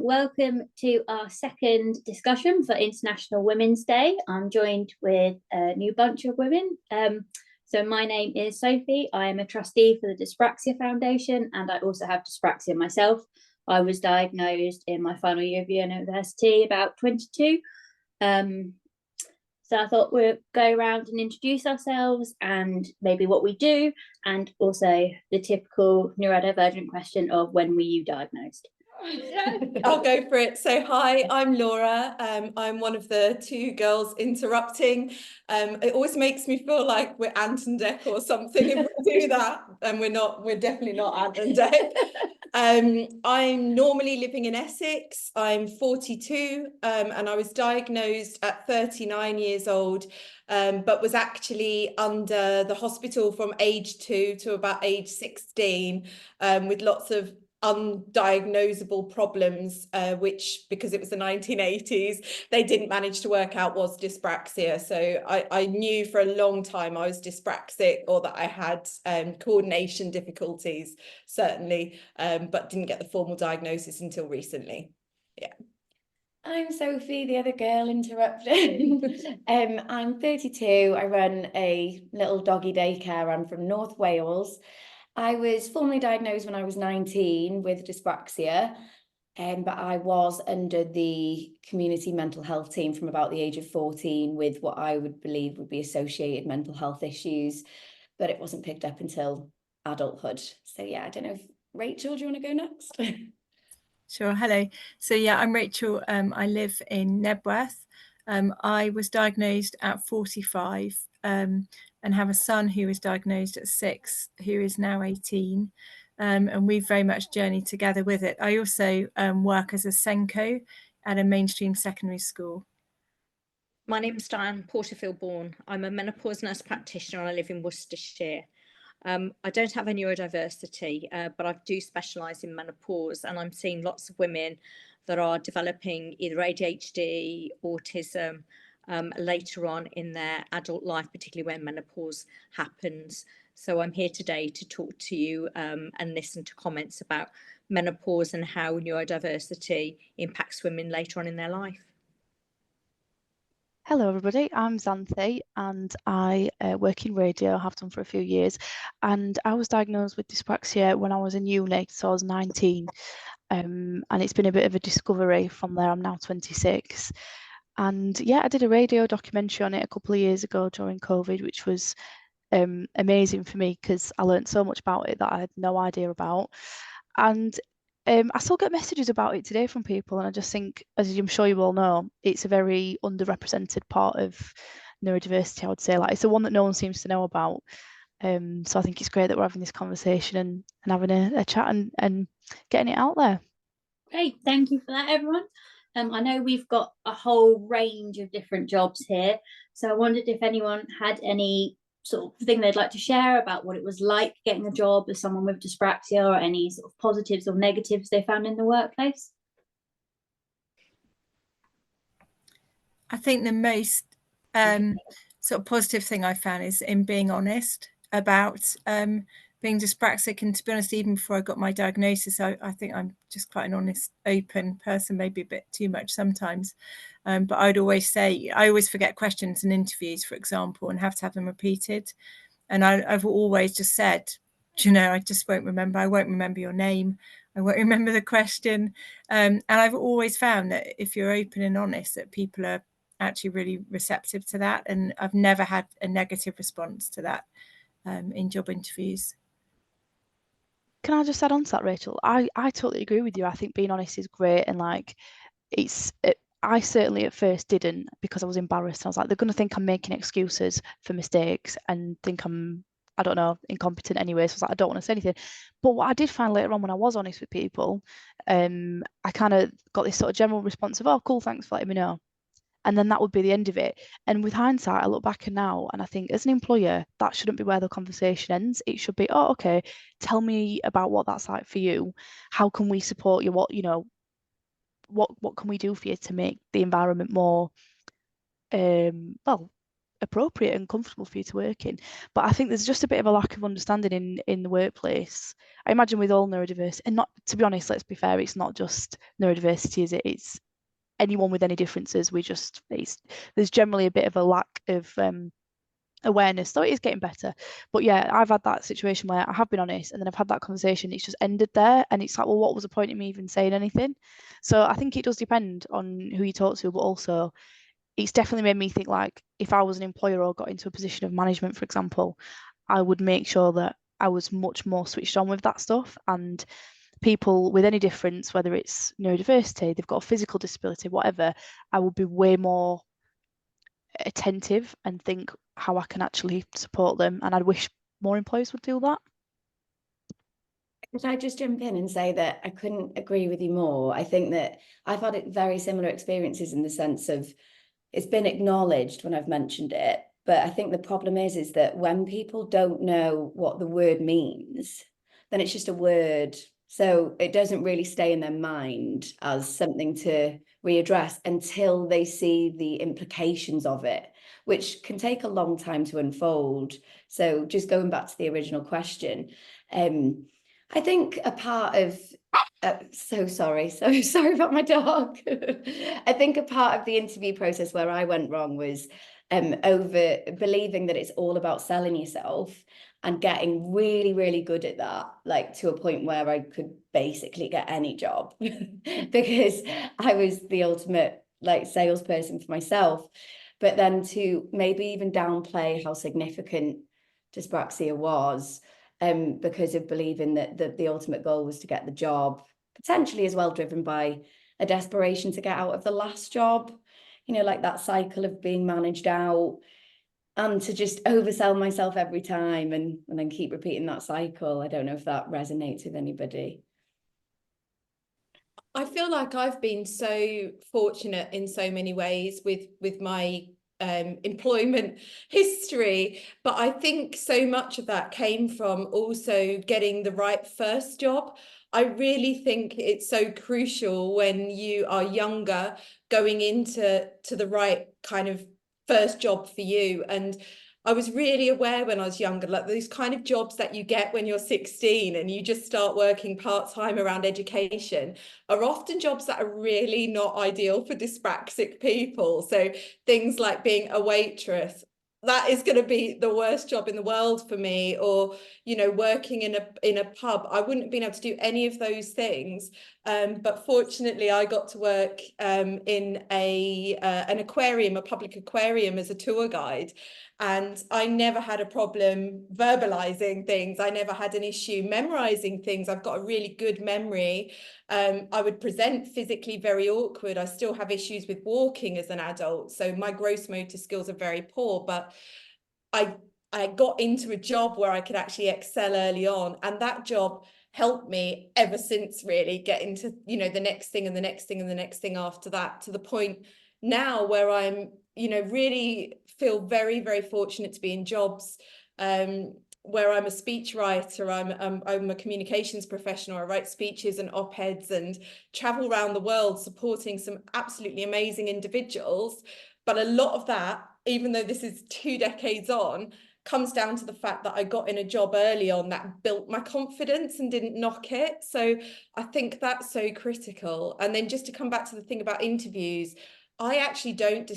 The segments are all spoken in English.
welcome to our second discussion for International Women's Day. I'm joined with a new bunch of women. So my name is Sophie. I am a trustee for the Dyspraxia Foundation, and I also have dyspraxia myself. I was diagnosed in my final year of university, about 22. So I thought we'd go around and introduce ourselves and maybe what we do, and also the typical neurodivergent question of when were you diagnosed? I'll go for it. So hi, I'm Laura. I'm one of the two girls interrupting. It always makes me feel like we're Ant and Dec or something if we do that, and we're definitely not Ant and Dec. I'm normally living in Essex. I'm 42, and I was diagnosed at 39 years old, but was actually under the hospital from age 2 to about age 16, with lots of undiagnosable problems, which, because it was the 1980s, they didn't manage to work out was dyspraxia. So I knew for a long time I was dyspraxic, or that I had coordination difficulties, certainly, but didn't get the formal diagnosis until recently. Yeah. I'm Sophie, the other girl interrupting. I'm 32. I run a little doggy daycare. I'm from North Wales. I was formally diagnosed when I was 19 with dyspraxia, but I was under the community mental health team from about the age of 14 with what I would believe would be associated mental health issues, but it wasn't picked up until adulthood. So yeah, I don't know if Rachel, do you want to go next? Sure, hello. So yeah, I'm Rachel. I live in Nebworth. I was diagnosed at 45. And have a son who was diagnosed at 6, who is now 18. And we've very much journeyed together with it. I also work as a Senko at a mainstream secondary school. My name is Diane Porterfield-Bourne. I'm a menopause nurse practitioner and I live in Worcestershire. I don't have a neurodiversity, but I do specialise in menopause, and I'm seeing lots of women that are developing either ADHD, autism, later on in their adult life, particularly when menopause happens. So I'm here today to talk to you and listen to comments about menopause and how neurodiversity impacts women later on in their life. Hello everybody, I'm Xanthe and I work in radio, have done for a few years, and I was diagnosed with dyspraxia when I was in uni, so I was 19, and it's been a bit of a discovery from there. I'm now 26. And yeah, I did a radio documentary on it a couple of years ago during COVID, which was amazing for me because I learned so much about it that I had no idea about. And I still get messages about it today from people, and I just think, as I'm sure you all know, it's a very underrepresented part of neurodiversity, I would say. Like, it's the one that no one seems to know about. So I think it's great that we're having this conversation and having a chat and getting it out there. Great, thank you for that, everyone. I know we've got a whole range of different jobs here, so I wondered if anyone had any sort of thing they'd like to share about what it was like getting a job as someone with dyspraxia, or any sort of positives or negatives they found in the workplace. I think the most sort of positive thing I found is in being honest about being dyspraxic. And to be honest, even before I got my diagnosis, I think I'm just quite an honest, open person, maybe a bit too much sometimes. But I'd always say, I always forget questions in interviews, for example, and have to have them repeated. And I've always just said, you know, I just won't remember. I won't remember your name. I won't remember the question. And I've always found that if you're open and honest, that people are actually really receptive to that. And I've never had a negative response to that in job interviews. Can I just add on to that, Rachel? I totally agree with you. I think being honest is great, and like I certainly at first didn't, because I was embarrassed. I was like, they're going to think I'm making excuses for mistakes and think I'm, I don't know, incompetent anyway. So I was like, I don't want to say anything. But what I did find later on, when I was honest with people, I kind of got this sort of general response of, oh, cool, thanks for letting me know. And then that would be the end of it. And with hindsight, I look back and now, and I think as an employer, that shouldn't be where the conversation ends. It should be, oh, okay, tell me about what that's like for you. How can we support you? What, you know, what can we do for you to make the environment more, well, appropriate and comfortable for you to work in. But I think there's just a bit of a lack of understanding in the workplace. I imagine with all neurodiversity, and not, to be honest, let's be fair, it's not just neurodiversity, is it? It's anyone with any differences. There's generally a bit of a lack of awareness, so it is getting better. But yeah, I've had that situation where I have been honest, and then I've had that conversation, it's just ended there, and it's like, well, what was the point of me even saying anything? So I think it does depend on who you talk to, but also it's definitely made me think, like, if I was an employer or got into a position of management, for example, I would make sure that I was much more switched on with that stuff. And people with any difference, whether it's neurodiversity, they've got a physical disability, whatever, I would be way more attentive and think how I can actually support them. And I wish more employers would do that. Could I just jump in and say that I couldn't agree with you more? I think that I've had very similar experiences in the sense of it's been acknowledged when I've mentioned it. But I think the problem is that when people don't know what the word means, then it's just a word. So it doesn't really stay in their mind as something to readdress until they see the implications of it, which can take a long time to unfold. So just going back to the original question, I think a part of so sorry about my dog. I think a part of the interview process where I went wrong was over believing that it's all about selling yourself and getting really, really good at that, like to a point where I could basically get any job because I was the ultimate like salesperson for myself. But then to maybe even downplay how significant dyspraxia was, because of believing that the ultimate goal was to get the job, potentially as well driven by a desperation to get out of the last job, you know, like that cycle of being managed out, and to just oversell myself every time and then keep repeating that cycle. I don't know if that resonates with anybody. I feel like I've been so fortunate in so many ways with my employment history, but I think so much of that came from also getting the right first job. I really think it's so crucial when you are younger going into the right kind of first job for you. And I was really aware when I was younger, like those kind of jobs that you get when you're 16 and you just start working part-time around education are often jobs that are really not ideal for dyspraxic people. So things like being a waitress, that is going to be the worst job in the world for me. Or, you know, working in a pub, I wouldn't have been able to do any of those things. But fortunately, I got to work in an aquarium, a public aquarium, as a tour guide. And I never had a problem verbalizing things. I never had an issue memorizing things. I've got a really good memory. I would present physically very awkward. I still have issues with walking as an adult. So my gross motor skills are very poor, but I got into a job where I could actually excel early on. And that job helped me ever since, really get into, you know, the next thing and the next thing and the next thing after that, to the point now where I'm, you know, really feel very, very fortunate to be in jobs where I'm a speech writer, I'm a communications professional, I write speeches and op-eds and travel around the world supporting some absolutely amazing individuals. But a lot of that, even though this is 2 decades on, comes down to the fact that I got in a job early on that built my confidence and didn't knock it. So I think that's so critical. And then just to come back to the thing about interviews, I actually don't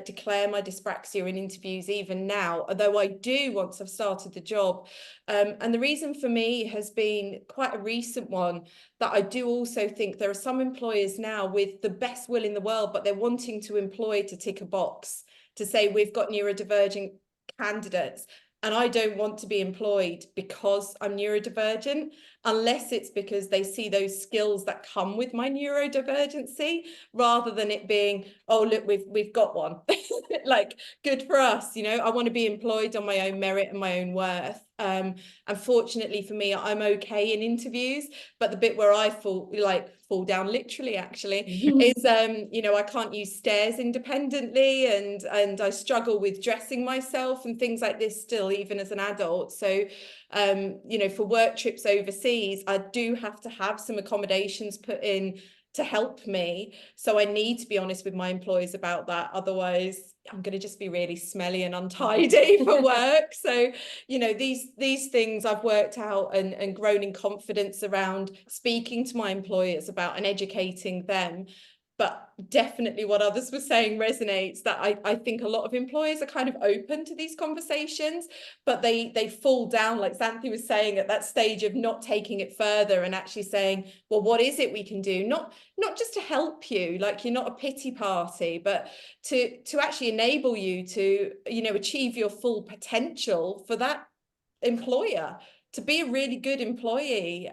declare my dyspraxia in interviews even now, although I do once I've started the job. And the reason for me has been quite a recent one, that I do also think there are some employers now with the best will in the world, but they're wanting to employ to tick a box to say we've got neurodivergent candidates. And I don't want to be employed because I'm neurodivergent, unless it's because they see those skills that come with my neurodivergency, rather than it being, oh, look, we've got one. Like, good for us, you know. I want to be employed on my own merit and my own worth. Unfortunately for me, I'm okay in interviews, but the bit where I fall down literally actually is you know, I can't use stairs independently, and I struggle with dressing myself and things like this still, even as an adult. So you know, for work trips overseas, I do have to have some accommodations put in to help me. So I need to be honest with my employees about that. Otherwise, I'm going to just be really smelly and untidy for work. So, you know, these things I've worked out and grown in confidence around speaking to my employers about and educating them. But definitely what others were saying resonates, that I think a lot of employers are kind of open to these conversations, but they fall down, like Xanthe was saying, at that stage of not taking it further and actually saying, well, what is it we can do? Not just to help you, like you're not a pity party, but to actually enable you to, you know, achieve your full potential for that employer, to be a really good employee.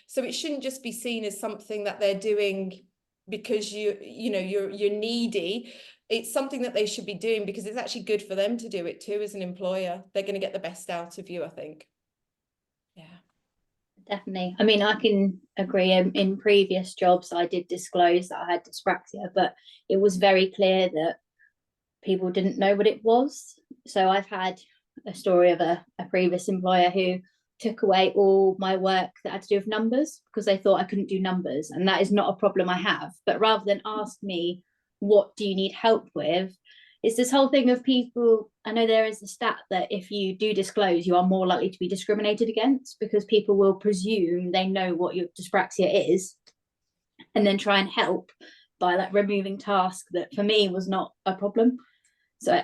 So it shouldn't just be seen as something that they're doing because you're needy. It's something that they should be doing because it's actually good for them to do it too as an employer. They're going to get the best out of you, I think. Yeah, definitely. I mean, I can agree. In previous jobs I did disclose that I had dyspraxia, but it was very clear that people didn't know what it was. So I've had a story of a previous employer who took away all my work that had to do with numbers because they thought I couldn't do numbers, and that is not a problem I have. But rather than ask me, what do you need help with, it's this whole thing of people. I know there is a stat that if you do disclose, you are more likely to be discriminated against, because people will presume they know what your dyspraxia is and then try and help by like removing tasks that for me was not a problem. So,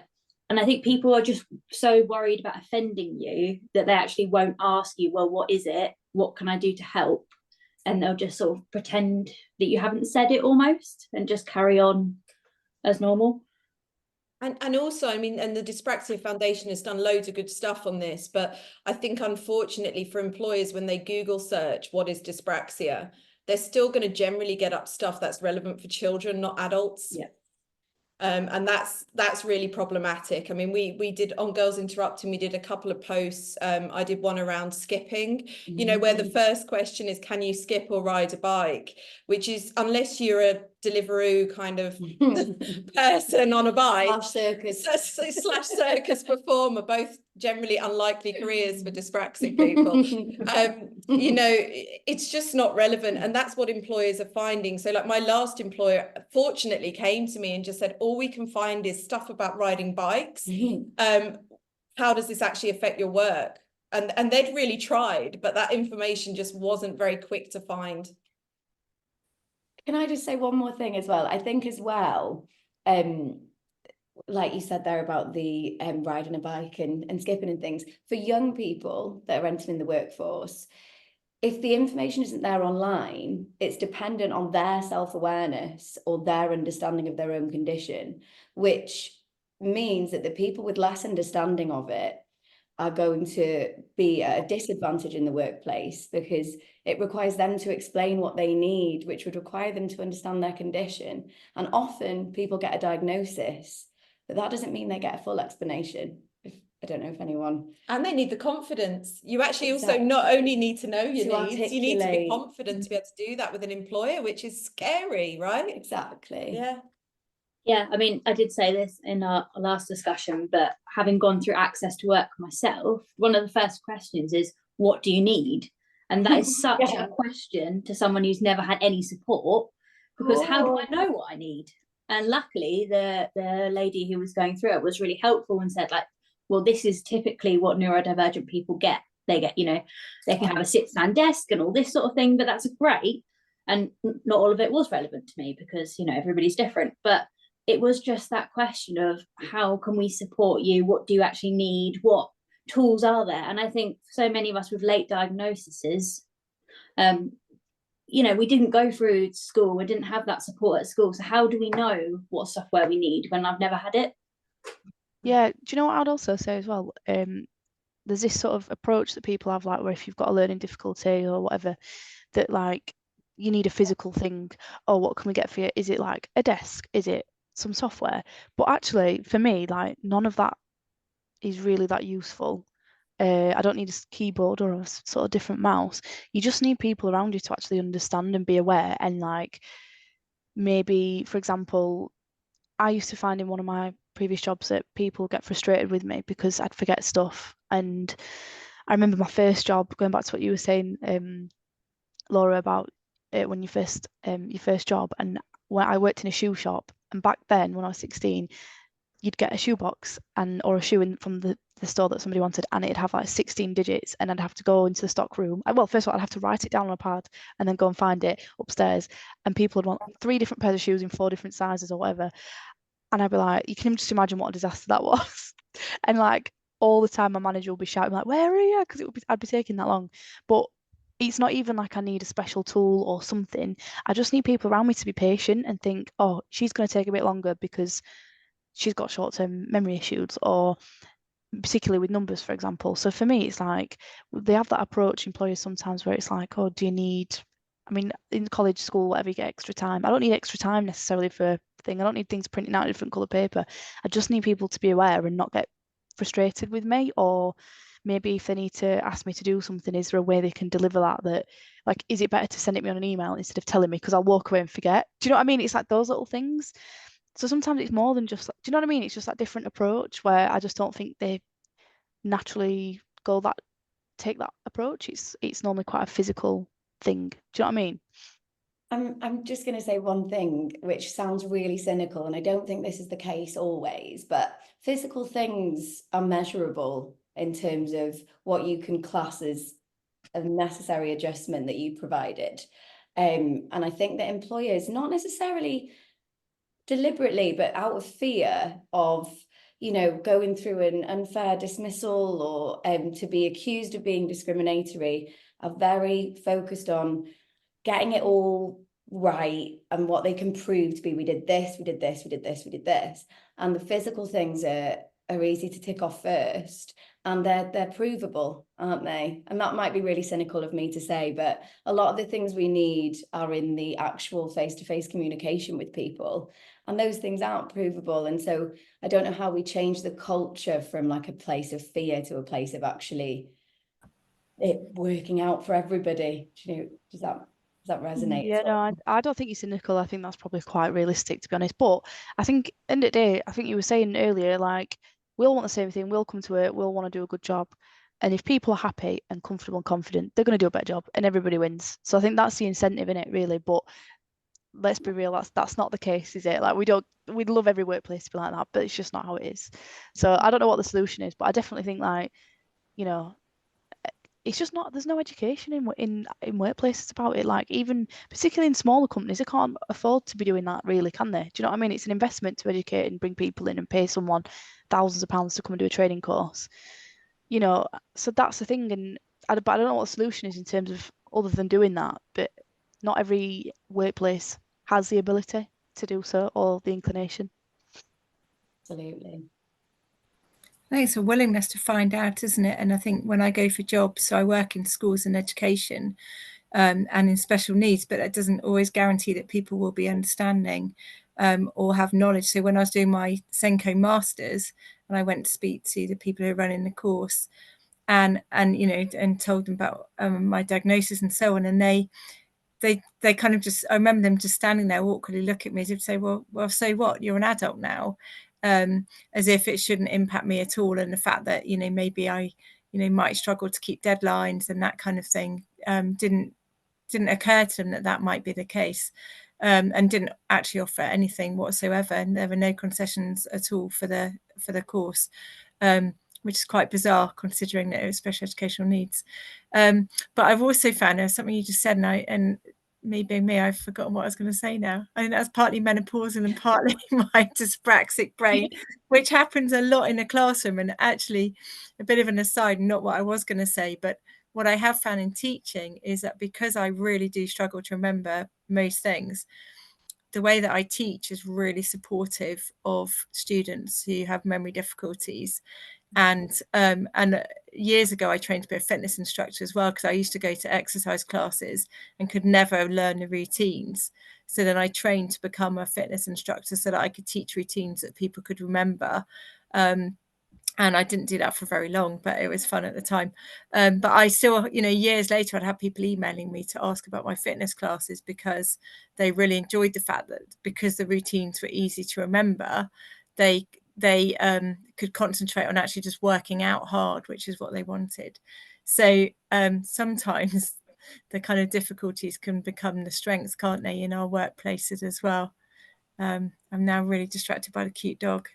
and I think people are just so worried about offending you that they actually won't ask you, well, what is it? What can I do to help? And they'll just sort of pretend that you haven't said it almost and just carry on as normal. And also, I mean, and the Dyspraxia Foundation has done loads of good stuff on this, but I think unfortunately for employers, when they Google search what is dyspraxia, they're still going to generally get up stuff that's relevant for children, not adults. Yeah. And that's really problematic. I mean, we did on Girls Interrupting, we did a couple of posts. I did one around skipping, you know, where the first question is, can you skip or ride a bike? Which is, unless you're a Deliveroo kind of person on a bike, slash circus performer, both generally unlikely careers for dyspraxic people. You know, it's just not relevant, and that's what employers are finding. So like my last employer fortunately came to me and just said, all we can find is stuff about riding bikes. How does this actually affect your work? And they'd really tried, but that information just wasn't very quick to find. Can I just say one more thing as well? I think as well, like you said there about the riding a bike and skipping and things, for young people that are entering the workforce, if the information isn't there online, it's dependent on their self-awareness or their understanding of their own condition, which means that the people with less understanding of it are going to be at a disadvantage in the workplace, because it requires them to explain what they need, which would require them to understand their condition. And often people get a diagnosis, but that doesn't mean they get a full explanation. I don't know if anyone... And they need the confidence. You actually also not only need to know your needs, you need to be confident to be able to do that with an employer, which is scary, right? Exactly. Yeah. Yeah, I mean, I did say this in our last discussion, but having gone through access to work myself, one of the first questions is, what do you need? And that is such a question to someone who's never had any support, because how do I know what I need? And luckily, the lady who was going through it was really helpful and said, like, well, this is typically what neurodivergent people get. They get, you know, they can have a sit-stand desk and all this sort of thing, but that's great. And not all of it was relevant to me because, you know, everybody's different. But it was just that question of, how can we support you? What do you actually need? What tools are there? And I think so many of us with late diagnoses, you know, we didn't go through school, we didn't have that support at school. So how do we know what software we need when I've never had it? Yeah, do you know what I'd also say as well? There's this sort of approach that people have, like, where if you've got a learning difficulty or whatever, that like you need a physical thing. Oh, what can we get for you? Is it like a desk? Is it some software? But actually, for me, like, none of that is really that useful. I don't need a keyboard or a sort of different mouse. You just need people around you to actually understand and be aware. And like, maybe, for example, I used to find in one of my previous jobs that people get frustrated with me because I'd forget stuff. And I remember my first job, going back to what you were saying, Laura, about when your first job, and when I worked in a shoe shop, and back then when I was 16, you'd get a shoebox or a shoe from the store that somebody wanted, and it'd have like 16 digits, and I'd have to go into the stock room. Well, first of all, I'd have to write it down on a pad and then go and find it upstairs, and people would want 3 different pairs of shoes in 4 different sizes or whatever, and I'd be like, you can just imagine what a disaster that was. And like all the time my manager would be shouting like, where are you? Because I'd be taking that long. But it's not even like I need a special tool or something. I just need people around me to be patient and think, oh, she's going to take a bit longer because she's got short-term memory issues, or particularly with numbers, for example. So for me, it's like they have that approach, employers sometimes, where it's like, oh, do you need, I mean, in college, school, whatever, you get extra time. I don't need extra time necessarily for a thing. I don't need things printing out in different colour paper. I just need people to be aware and not get frustrated with me, or maybe if they need to ask me to do something, is there a way they can deliver that like, is it better to send it me on an email instead of telling me, because I'll walk away and forget. Do you know what I mean? It's like those little things. So sometimes it's more than just, do you know what I mean? It's just that different approach where I just don't think they naturally take that approach. It's normally quite a physical thing. Do you know what I mean? I'm just going to say one thing, which sounds really cynical, and I don't think this is the case always, but physical things are measurable in terms of what you can class as a necessary adjustment that you provided. And I think that employers, not necessarily deliberately, but out of fear of, going through an unfair dismissal or to be accused of being discriminatory, are very focused on getting it all right and what they can prove to be, we did this, we did this, we did this, we did this. And the physical things are easy to tick off first, and they're provable, aren't they? And that might be really cynical of me to say, but a lot of the things we need are in the actual face-to-face communication with people, and those things aren't provable. And so I don't know how we change the culture from like a place of fear to a place of actually it working out for everybody. Does that resonate? Yeah, no, I don't think you're cynical. I think that's probably quite realistic, to be honest. But I think, end of the day, I think you were saying earlier, like, we all want the same thing. We'll come to it. We'll want to do a good job. And if people are happy and comfortable and confident, they're going to do a better job, and everybody wins. So I think that's the incentive in it, really. But let's be real, that's not the case, is it? Like, we'd love every workplace to be like that, but it's just not how it is. So I don't know what the solution is, but I definitely think, like, it's just not, there's no education in workplaces about it. Like, even particularly in smaller companies, they can't afford to be doing that, really, can they? Do you know what I mean? It's an investment to educate and bring people in and pay someone thousands of pounds to come and do a training course, so that's the thing. But I don't know what the solution is in terms of other than doing that, but not every workplace has the ability to do so, or the inclination. Absolutely. I think it's a willingness to find out, isn't it? And I think when I go for jobs, so I work in schools and education and in special needs, but that doesn't always guarantee that people will be understanding or have knowledge. So when I was doing my Senko Masters, and I went to speak to the people who are running the course and told them about my diagnosis and so on, and they kind of just, I remember them just standing there awkwardly look at me as if to say, well, so what? You're an adult now. As if it shouldn't impact me at all, and the fact that maybe I might struggle to keep deadlines and that kind of thing didn't occur to them that might be the case, and didn't actually offer anything whatsoever, and there were no concessions at all for the course, which is quite bizarre considering that it was special educational needs. But I've also found there's something you just said, and me being me, I've forgotten what I was going to say now. I think that's partly menopausal and partly my dyspraxic brain, which happens a lot in the classroom. And actually, a bit of an aside, not what I was going to say, but what I have found in teaching is that because I really do struggle to remember most things, the way that I teach is really supportive of students who have memory difficulties. And years ago, I trained to be a fitness instructor as well, because I used to go to exercise classes and could never learn the routines. So then I trained to become a fitness instructor so that I could teach routines that people could remember. And I didn't do that for very long, but it was fun at the time. But I still, years later, I'd have people emailing me to ask about my fitness classes because they really enjoyed the fact that because the routines were easy to remember, they could concentrate on actually just working out hard, which is what they wanted. So sometimes the kind of difficulties can become the strengths, can't they, in our workplaces as well. I'm now really distracted by the cute dog.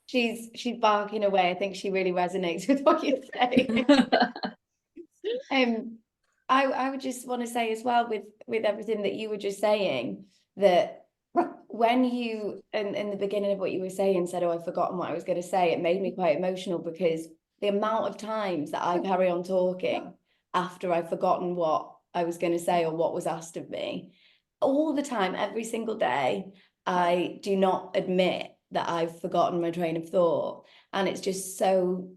She's barking away. I think she really resonates with what you're saying. I would just want to say as well, with everything that you were just saying, that when you in the beginning of what you were saying said, oh, I've forgotten what I was going to say, it made me quite emotional, because the amount of times that I carry on talking after I've forgotten what I was going to say or what was asked of me, all the time, every single day, I do not admit that I've forgotten my train of thought. And it's just so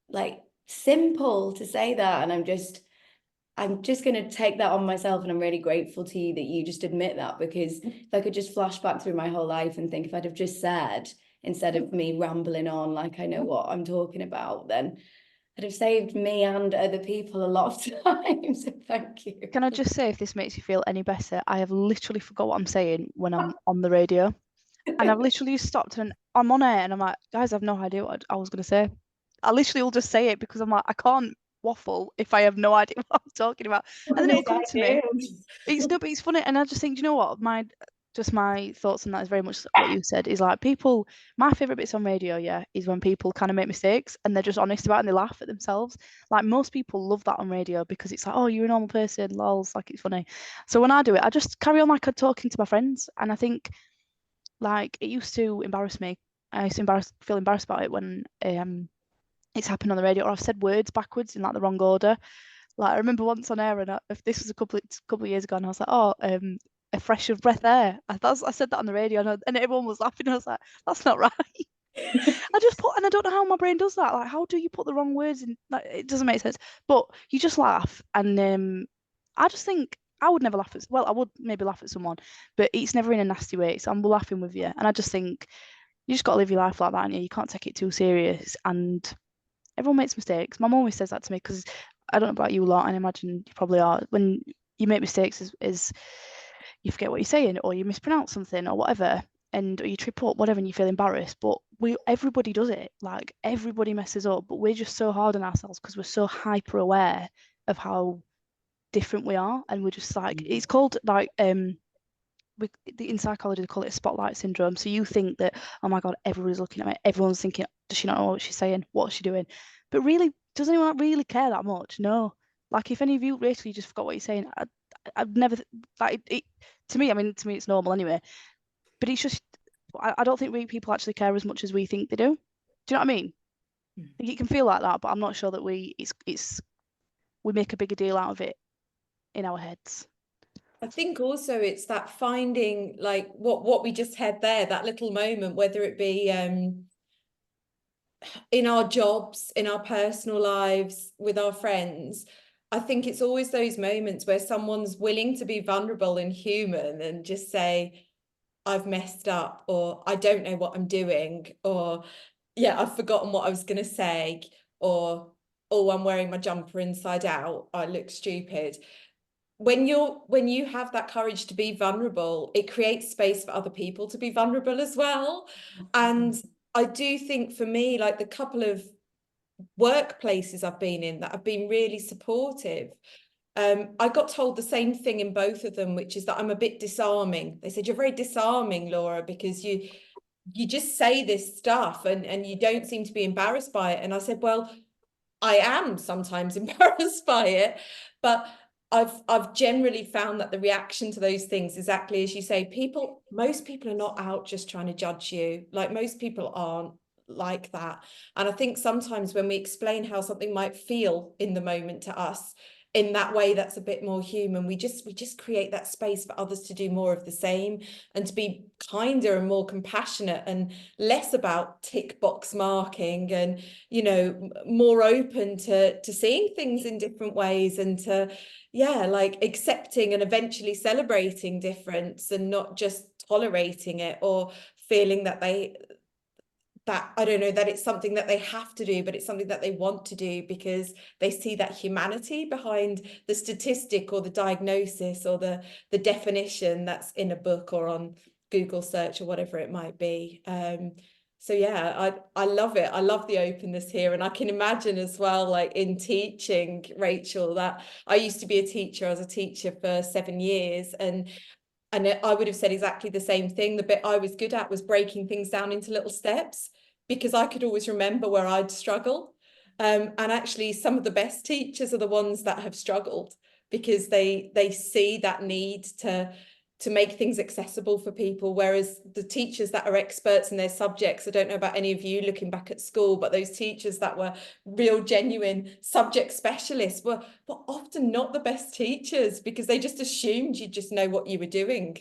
like simple to say that. And I'm just going to take that on myself. And I'm really grateful to you that you just admit that, because if I could just flash back through my whole life and think, if I'd have just said, instead of me rambling on like I know what I'm talking about, then I'd have saved me and other people a lot of time. So thank you. Can I just say, if this makes you feel any better, I have literally forgot what I'm saying when I'm on the radio. And I've literally stopped and I'm on air and I'm like, guys, I've no idea what I was going to say. I literally will just say it, because I'm like, I can't waffle if I have no idea what I'm talking about. And then it'll come to me. But it's funny. And I just think, do you know what? My thoughts on that is very much what you said, is like, people, my favourite bits on radio, is when people kind of make mistakes and they're just honest about it and they laugh at themselves. Like, most people love that on radio, because it's like, oh, you're a normal person, lols, like, it's funny. So when I do it, I just carry on like I'm talking to my friends. And I think, like, it used to embarrass me. I used to feel embarrassed about it when it's happened on the radio, or I've said words backwards in like the wrong order. Like, I remember once on air, and if this was a couple of years ago, and I was like, oh, a fresh of breath air. I said that on the radio, and everyone was laughing. I was like, that's not right. I don't know how my brain does that. Like, how do you put the wrong words in? Like, it doesn't make sense. But you just laugh, and I just think, I would never laugh at, well, I would maybe laugh at someone, but it's never in a nasty way. So I'm laughing with you. And I just think you just got to live your life like that, and you can't take it too serious. And everyone makes mistakes. My mum always says that to me, because I don't know about you a lot, and I imagine you probably are. When you make mistakes, is you forget what you're saying, or you mispronounce something, or whatever, or you trip up, whatever, and you feel embarrassed. But everybody does it. Like, everybody messes up, but we're just so hard on ourselves because we're so hyper aware of how different we are, and we're just like, it's called like in psychology they call it a spotlight syndrome. So you think that, oh my god, everybody's looking at me, everyone's thinking, does she not know what she's saying, what's she doing? But really, does anyone really care that much? No. Like, if any of you literally just forgot what you're saying, I've never, like, to me it's normal anyway, but it's just, I don't think people actually care as much as we think they do. Do you know what I mean? I think it can feel like that, but I'm not sure that we make a bigger deal out of it in our heads. I think also it's that finding, like, what we just had there, that little moment, whether it be in our jobs, in our personal lives, with our friends. I think it's always those moments where someone's willing to be vulnerable and human and just say, I've messed up, or I don't know what I'm doing, or yeah, I've forgotten what I was going to say, or oh, I'm wearing my jumper inside out, I look stupid. When you have that courage to be vulnerable, it creates space for other people to be vulnerable as well. And I do think, for me, like, the couple of workplaces I've been in that have been really supportive, I got told the same thing in both of them, which is that I'm a bit disarming. They said, you're very disarming, Laura, because you just say this stuff and you don't seem to be embarrassed by it. And I said, well, I am sometimes embarrassed by it, but I've generally found that the reaction to those things, exactly as you say, most people are not out just trying to judge you. Like, most people aren't like that. And I think sometimes when we explain how something might feel in the moment to us in that way, that's a bit more human. We just create that space for others to do more of the same, and to be kinder and more compassionate, and less about tick box marking, and, you know, more open to seeing things in different ways, and to, yeah, like, accepting and eventually celebrating difference, and not just tolerating it or feeling that I don't know, that it's something that they have to do, but it's something that they want to do because they see that humanity behind the statistic or the diagnosis or the definition that's in a book or on Google search or whatever it might be. So yeah, I love it. I love the openness here. And I can imagine as well, like in teaching, Rachel, that I used to be a teacher. I was a teacher for 7 years, and I would have said exactly the same thing. The bit I was good at was breaking things down into little steps, because I could always remember where I'd struggle. And actually some of the best teachers are the ones that have struggled, because they see that need to make things accessible for people, whereas the teachers that are experts in their subjects, I don't know about any of you looking back at school, but those teachers that were real genuine subject specialists were often not the best teachers, because they just assumed you just know what you were doing.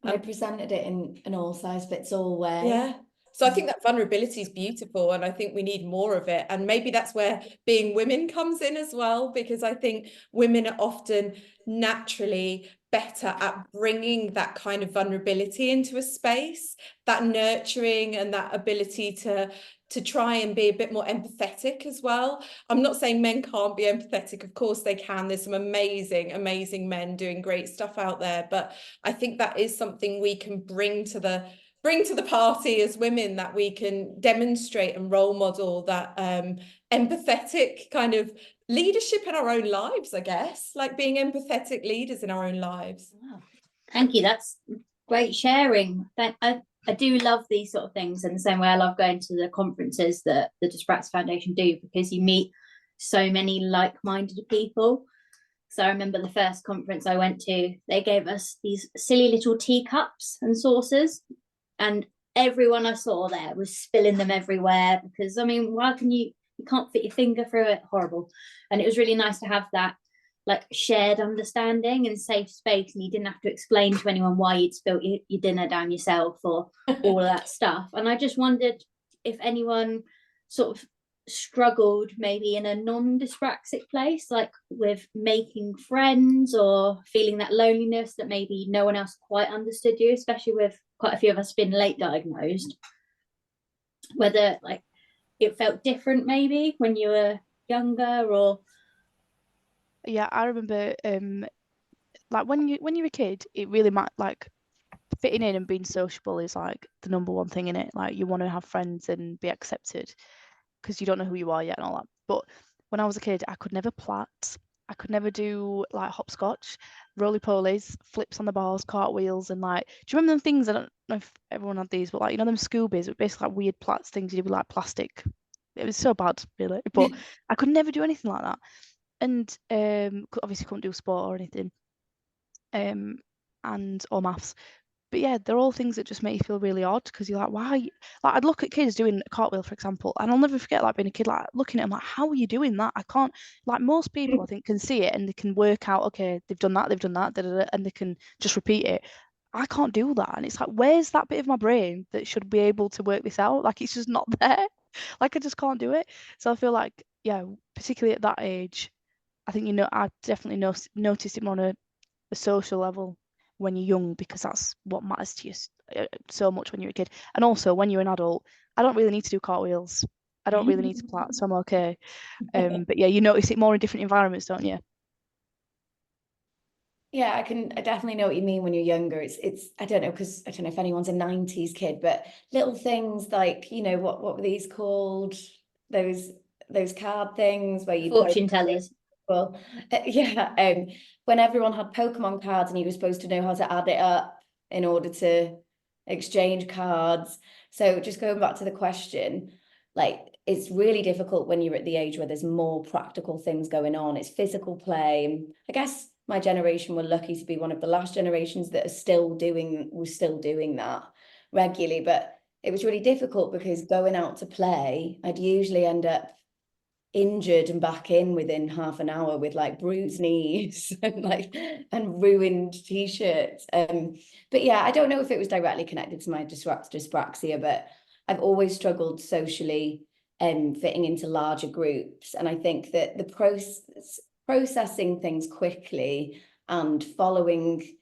And they presented it in an all size fits all way. Yeah. So I think that vulnerability is beautiful, and I think we need more of it. And maybe that's where being women comes in as well, because I think women are often naturally better at bringing that kind of vulnerability into a space, that nurturing and that ability to try and be a bit more empathetic as well. I'm not saying men can't be empathetic. Of course they can. There's some amazing, amazing men doing great stuff out there. But I think that is something we can bring to the party as women, that we can demonstrate and role model that empathetic kind of leadership in our own lives, I guess, like being empathetic leaders in our own lives. Wow. Thank you. That's great sharing. I do love these sort of things, in the same way I love going to the conferences that the Dyspraxia Foundation do, because you meet so many like-minded people. So I remember the first conference I went to, they gave us these silly little teacups and saucers, and everyone I saw there was spilling them everywhere, because, I mean, why can you can't fit your finger through it? Horrible. And it was really nice to have that like shared understanding and safe space, and you didn't have to explain to anyone why you'd spilt your dinner down yourself or all of that stuff. And I just wondered if anyone sort of struggled maybe in a non-dyspraxic place, like with making friends or feeling that loneliness that maybe no one else quite understood you, especially with quite a few of us being late diagnosed, whether like it felt different maybe when you were younger. Or Yeah, I remember like when you're a kid, it really might like fitting in and being sociable is like the number one thing in it. Like you want to have friends and be accepted, because you don't know who you are yet and all that. But when I was a kid, I could never plait. I could never do like hopscotch, roly-polies, flips on the bars, cartwheels, and like, do you remember them things? I don't know if everyone had these, but like, you know them Scoobies, but basically like weird plaits things you do with like plastic. It was so bad, really. But I could never do anything like that. And obviously couldn't do sport or anything. And or maths. But yeah, they're all things that just make you feel really odd, because you're like, why? Like I'd look at kids doing a cartwheel, for example, and I'll never forget like being a kid, like looking at them like, how are you doing that? I can't. Like most people, I think, can see it and they can work out, okay, they've done that, and they can just repeat it. I can't do that, and it's like, where's that bit of my brain that should be able to work this out? Like it's just not there. Like I just can't do it. So I feel like, yeah, particularly at that age, I think I definitely noticed it on a social level when you're young, because that's what matters to you so much when you're a kid. And also when you're an adult, I don't really need to do cartwheels. I don't really need to plait, so I'm okay. But yeah, you notice it more in different environments, don't you? Yeah, I definitely know what you mean when you're younger. It's I don't know, because I don't know if anyone's a 90s kid, but little things like, what were these called? Those card things where you fortune tellers. Well, yeah, when everyone had Pokemon cards and you were supposed to know how to add it up in order to exchange cards. So just going back to the question, like it's really difficult when you're at the age where there's more practical things going on. It's physical play. I guess my generation were lucky to be one of the last generations that was still doing that regularly, but it was really difficult because going out to play, I'd usually end up injured and back in within half an hour with like bruised knees and ruined t-shirts. But yeah, I don't know if it was directly connected to my dyspraxia, but I've always struggled socially fitting into larger groups. And I think that the processing things quickly and following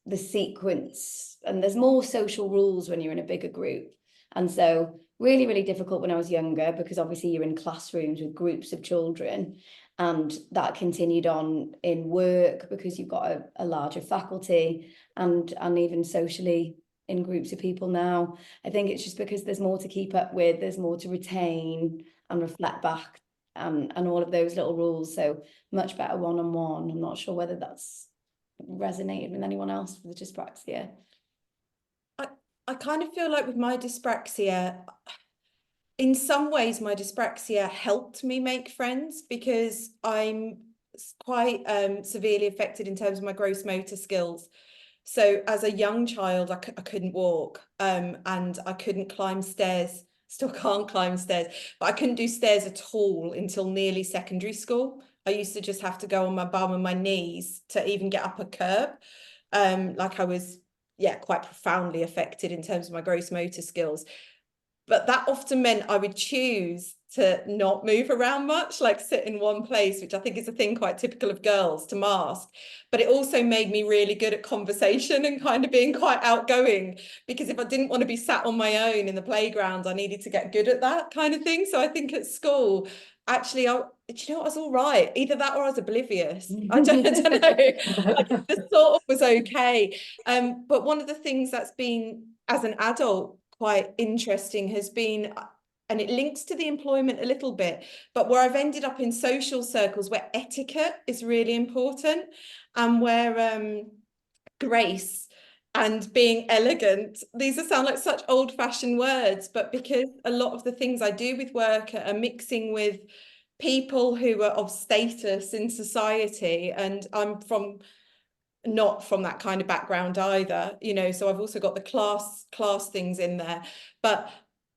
the sequence, and there's more social rules when you're in a bigger group. And so really, really difficult when I was younger, because obviously you're in classrooms with groups of children, and that continued on in work because you've got a larger faculty, and even socially in groups of people now. I think it's just because there's more to keep up with, there's more to retain and reflect back, and all of those little rules. So much better one-on-one. I'm not sure whether that's resonated with anyone else with the dyspraxia. I kind of feel like with my dyspraxia, in some ways my dyspraxia helped me make friends, because I'm quite severely affected in terms of my gross motor skills. So as a young child, I couldn't walk, and I couldn't climb stairs. Still can't climb stairs, but I couldn't do stairs at all until nearly secondary school. I used to just have to go on my bum and my knees to even get up a curb. Like I was, quite profoundly affected in terms of my gross motor skills. But that often meant I would choose to not move around much, like sit in one place, which I think is a thing quite typical of girls, to mask. But it also made me really good at conversation and kind of being quite outgoing, because if I didn't want to be sat on my own in the playground, I needed to get good at that kind of thing. So I think at school, actually, I was all right. Either that or I was oblivious. I don't know. I just sort of was okay. But one of the things that's been, as an adult, quite interesting has been, and it links to the employment a little bit, but where I've ended up in social circles where etiquette is really important, and where grace and being elegant, these sound like such old-fashioned words, but because a lot of the things I do with work are mixing with people who are of status in society, and I'm not from that kind of background either, so I've also got the class things in there, but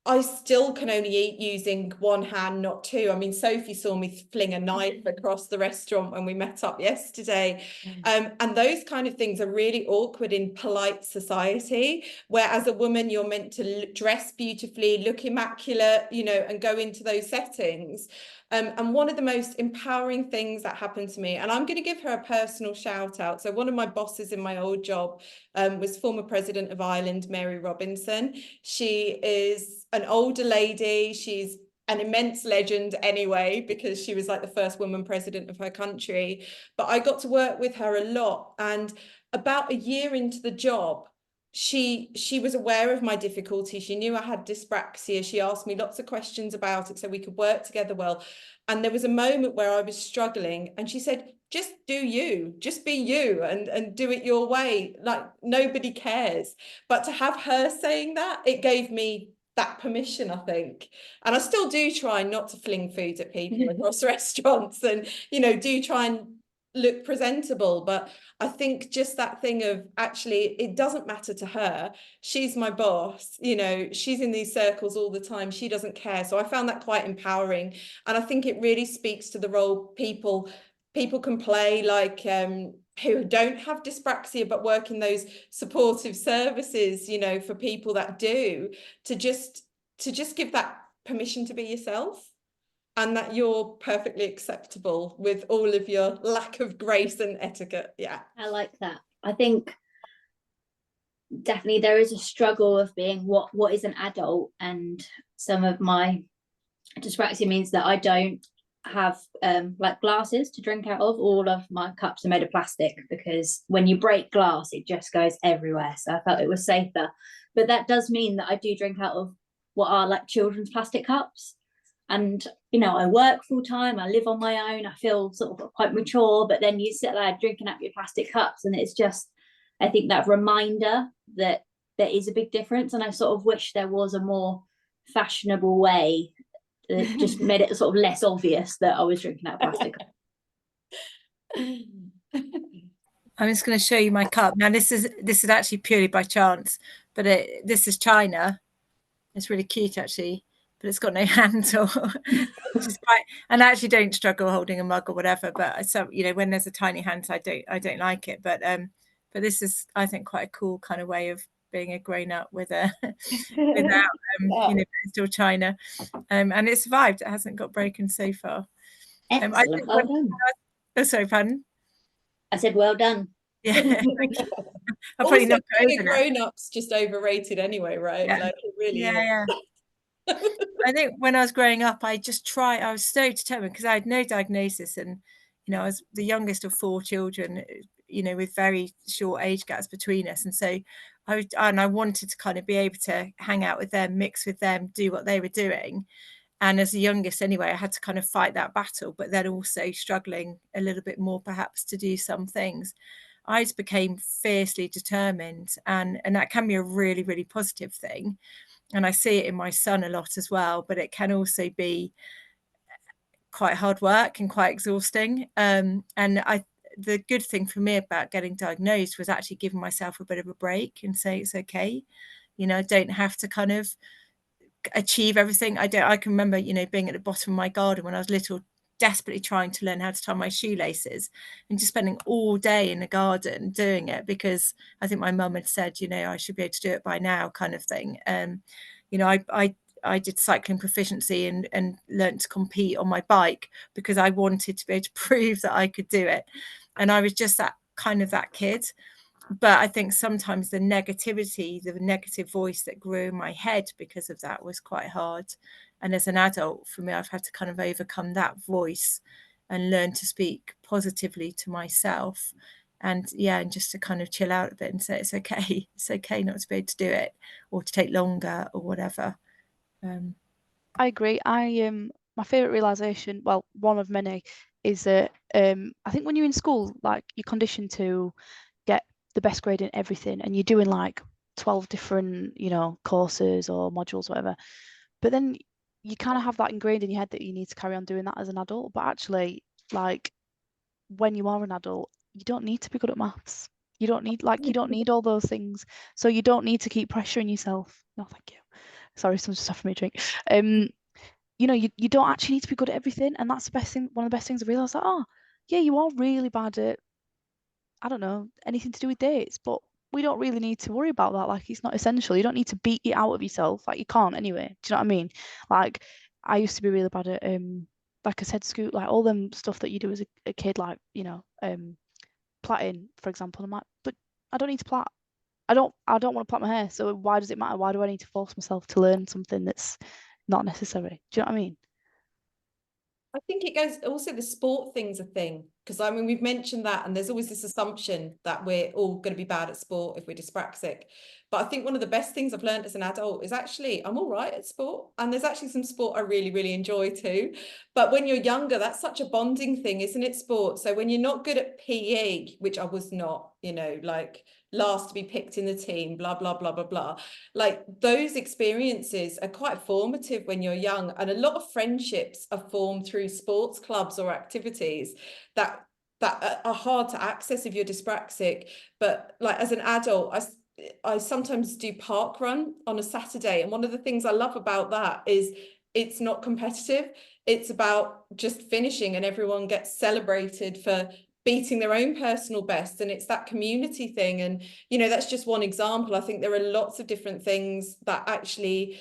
I still can only eat using one hand, not two. I mean, Sophie saw me fling a knife across the restaurant when we met up yesterday. And those kind of things are really awkward in polite society, where as a woman, you're meant to dress beautifully, look immaculate, and go into those settings. And one of the most empowering things that happened to me, and I'm going to give her a personal shout out. So one of my bosses in my old job was former President of Ireland, Mary Robinson. She is an older lady. She's an immense legend anyway, because she was like the first woman president of her country. But I got to work with her a lot. And about a year into the job, she was aware of my difficulty. She knew I had dyspraxia. She asked me lots of questions about it so we could work together well. And there was a moment where I was struggling, and she said, just do you, just be you, and do it your way. Like, nobody cares. But to have her saying that, it gave me that permission, I think. And I still do try not to fling food at people across restaurants, and, do try and look presentable. But I think just that thing of, actually, it doesn't matter to her. She's my boss, she's in these circles all the time. She doesn't care. So I found that quite empowering. And I think it really speaks to the role people can play, like who don't have dyspraxia but work in those supportive services, for people that do, to just give that permission to be yourself, and that you're perfectly acceptable with all of your lack of grace and etiquette. Yeah, I like that. I think definitely there is a struggle of being what is an adult, and some of my dyspraxia means that I don't have like glasses to drink out of. All of my cups are made of plastic, because when you break glass, it just goes everywhere. So I felt it was safer. But that does mean that I do drink out of what are like children's plastic cups. And I work full time, I live on my own, I feel sort of quite mature, but then you sit there drinking out your plastic cups, and it's just, I think, that reminder that there is a big difference. And I sort of wish there was a more fashionable way that just made it sort of less obvious that I was drinking out plastic. I'm just going to show you my cup. Now, this is actually purely by chance, but this is China. It's really cute, actually, but it's got no handle, which is quite. And I actually don't struggle holding a mug or whatever. But so when there's a tiny handle, I don't like it. But this is, I think, quite a cool kind of way of being a grown up with a without still China, and it survived. It hasn't got broken so far. Excellent. Well done. Oh, sorry, pardon. I said well done. Yeah. I'll probably not being a grown-up's just overrated anyway, right? Yeah. Like, it really is. Yeah. I think when I was growing up, I was so determined, because I had no diagnosis, and I was the youngest of 4 children, with very short age gaps between us, and so I wanted to kind of be able to hang out with them, mix with them, do what they were doing. And as the youngest anyway, I had to kind of fight that battle, but then also struggling a little bit more perhaps to do some things. I just became fiercely determined, and that can be a really, really positive thing. And I see it in my son a lot as well, but it can also be quite hard work and quite exhausting. And the good thing for me about getting diagnosed was actually giving myself a bit of a break and say it's okay. I don't have to kind of achieve everything. I can remember, being at the bottom of my garden when I was little, desperately trying to learn how to tie my shoelaces and just spending all day in the garden doing it, because I think my mum had said, I should be able to do it by now, kind of thing. I did cycling proficiency and learned to compete on my bike because I wanted to be able to prove that I could do it. And I was just that kid. But I think sometimes the negative voice that grew in my head because of that was quite hard. And as an adult, for me, I've had to kind of overcome that voice and learn to speak positively to myself. And just to kind of chill out a bit and say, it's okay. It's okay not to be able to do it or to take longer or whatever. I agree. My favourite realisation, well, one of many, is that I think when you're in school, like, you're conditioned to get the best grade in everything, and you're doing like 12 different, courses or modules, whatever. But then you kind of have that ingrained in your head that you need to carry on doing that as an adult. But actually, like, when you are an adult, you don't need to be good at maths. You don't need all those things. So you don't need to keep pressuring yourself. No, thank you. Sorry, someone's just offered me a drink. You don't actually need to be good at everything, and that's the best thing. One of the best things I realised, like, oh, yeah, you are really bad at, I don't know, anything to do with dates, but we don't really need to worry about that. Like, it's not essential. You don't need to beat it out of yourself. Like, you can't anyway. Do you know what I mean? Like, I used to be really bad at like I said, scoot, like all them stuff that you do as a kid, like, plaiting, for example. I'm like, but I don't need to plait. I don't want to plait my hair. So why does it matter? Why do I need to force myself to learn something that's not necessary? Do you know what I mean? I think it goes also, the sport thing's a thing, because I mean, we've mentioned that, and there's always this assumption that we're all going to be bad at sport if we're dyspraxic. But I think one of the best things I've learned as an adult is actually I'm all right at sport, and there's actually some sport I really, really enjoy too. But when you're younger, that's such a bonding thing, isn't it, sport? So when you're not good at PE, which I was not, like last to be picked in the team, blah, blah, blah, blah, blah. Like, those experiences are quite formative when you're young. And a lot of friendships are formed through sports clubs or activities that are hard to access if you're dyspraxic. But like, as an adult, I sometimes do park run on a Saturday. And one of the things I love about that is it's not competitive. It's about just finishing, and everyone gets celebrated for beating their own personal best, and it's that community thing. And that's just one example. I think there are lots of different things that actually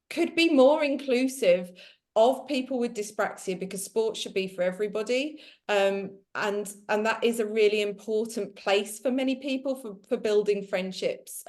could be more inclusive of people with dyspraxia, because sport should be for everybody, and that is a really important place for many people for building friendships.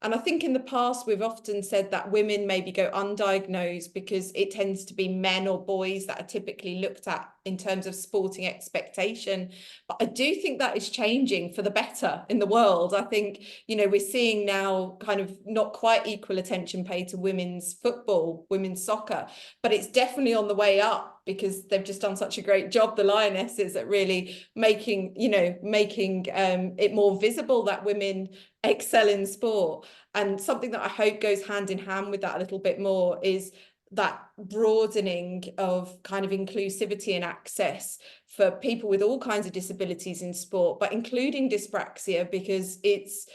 And I think in the past we've often said that women maybe go undiagnosed because it tends to be men or boys that are typically looked at in terms of sporting expectation. But I do think that is changing for the better in the world. I think, we're seeing now kind of not quite equal attention paid to women's football, women's soccer, but it's definitely on the way up, because they've just done such a great job, the Lionesses, at really making it more visible that women excel in sport. And something that I hope goes hand in hand with that a little bit more is that broadening of kind of inclusivity and access for people with all kinds of disabilities in sport, but including dyspraxia, because it's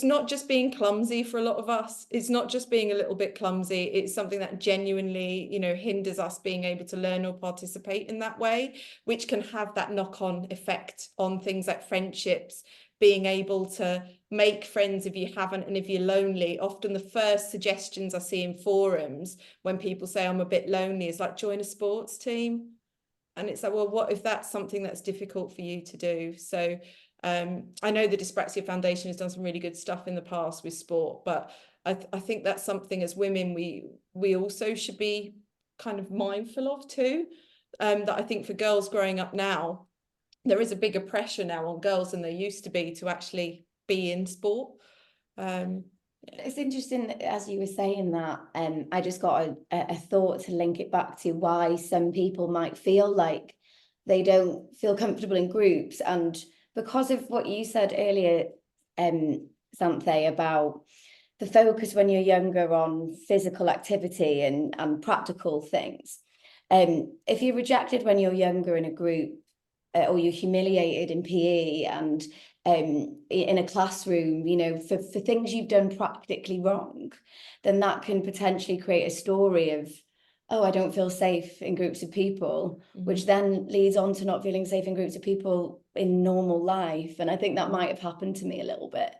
not just being clumsy for a lot of us. It's not just being a little bit clumsy. It's something that genuinely, hinders us being able to learn or participate in that way, which can have that knock-on effect on things like friendships, being able to make friends if you haven't, and if you're lonely. Often the first suggestions I see in forums when people say I'm a bit lonely is like, join a sports team. And it's like, well, what if that's something that's difficult for you to do? So I know the Dyspraxia Foundation has done some really good stuff in the past with sport, but I think that's something as women we also should be kind of mindful of too. That I think for girls growing up now, there is a bigger pressure now on girls than there used to be to actually be in sport. It's interesting that, as you were saying that, I just got a thought to link it back to why some people might feel like they don't feel comfortable in groups. And because of what you said earlier, Xanthe, about the focus when you're younger on physical activity and practical things. If you're rejected when you're younger in a group, or you're humiliated in PE and in a classroom, you know, for things you've done practically wrong, then that can potentially create a story of, oh, I don't feel safe in groups of people, which then leads on to not feeling safe in groups of people in normal life. And I think that might have happened to me a little bit.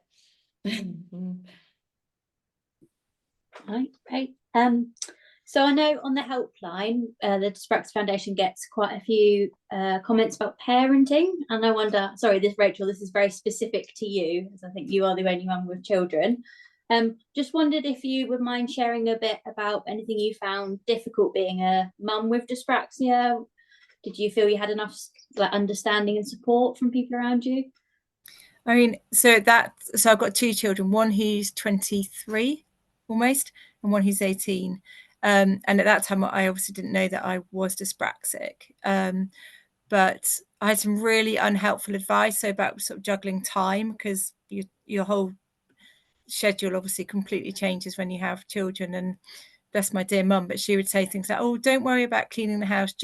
Right, great. So I know on the helpline, the Dyspraxia Foundation gets quite a few comments about parenting, and I wonder, sorry, Rachel, this is very specific to you, as I think you are the only one with children. Just wondered if you would mind sharing a bit about anything you found difficult being a mum with dyspraxia. Did you feel you had enough understanding and support from people around you? I mean, so I've got two children, one who's 23 almost, and one who's 18. And at that time, I obviously didn't know that I was dyspraxic. But I had some really unhelpful advice about sort of juggling time, because your whole schedule obviously completely changes when you have children. And bless my dear mum, but she would say things like, oh, don't worry about cleaning the house,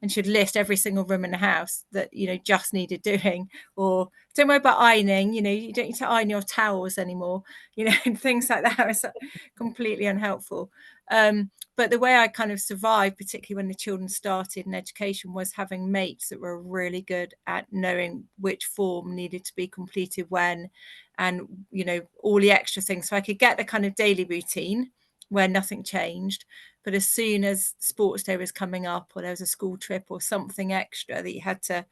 and she'd list every single room in the house that, you know, just needed doing. Or don't worry about ironing, you know, you don't need to iron your towels anymore, you know, and things like that. Was completely unhelpful. But the way I kind of survived, particularly when the children started in education, was having mates that were really good at knowing which form needed to be completed when, and, you know, all the extra things. So I could get the kind of daily routine where nothing changed. But as soon as sports day was coming up, or there was a school trip or something extra that you had to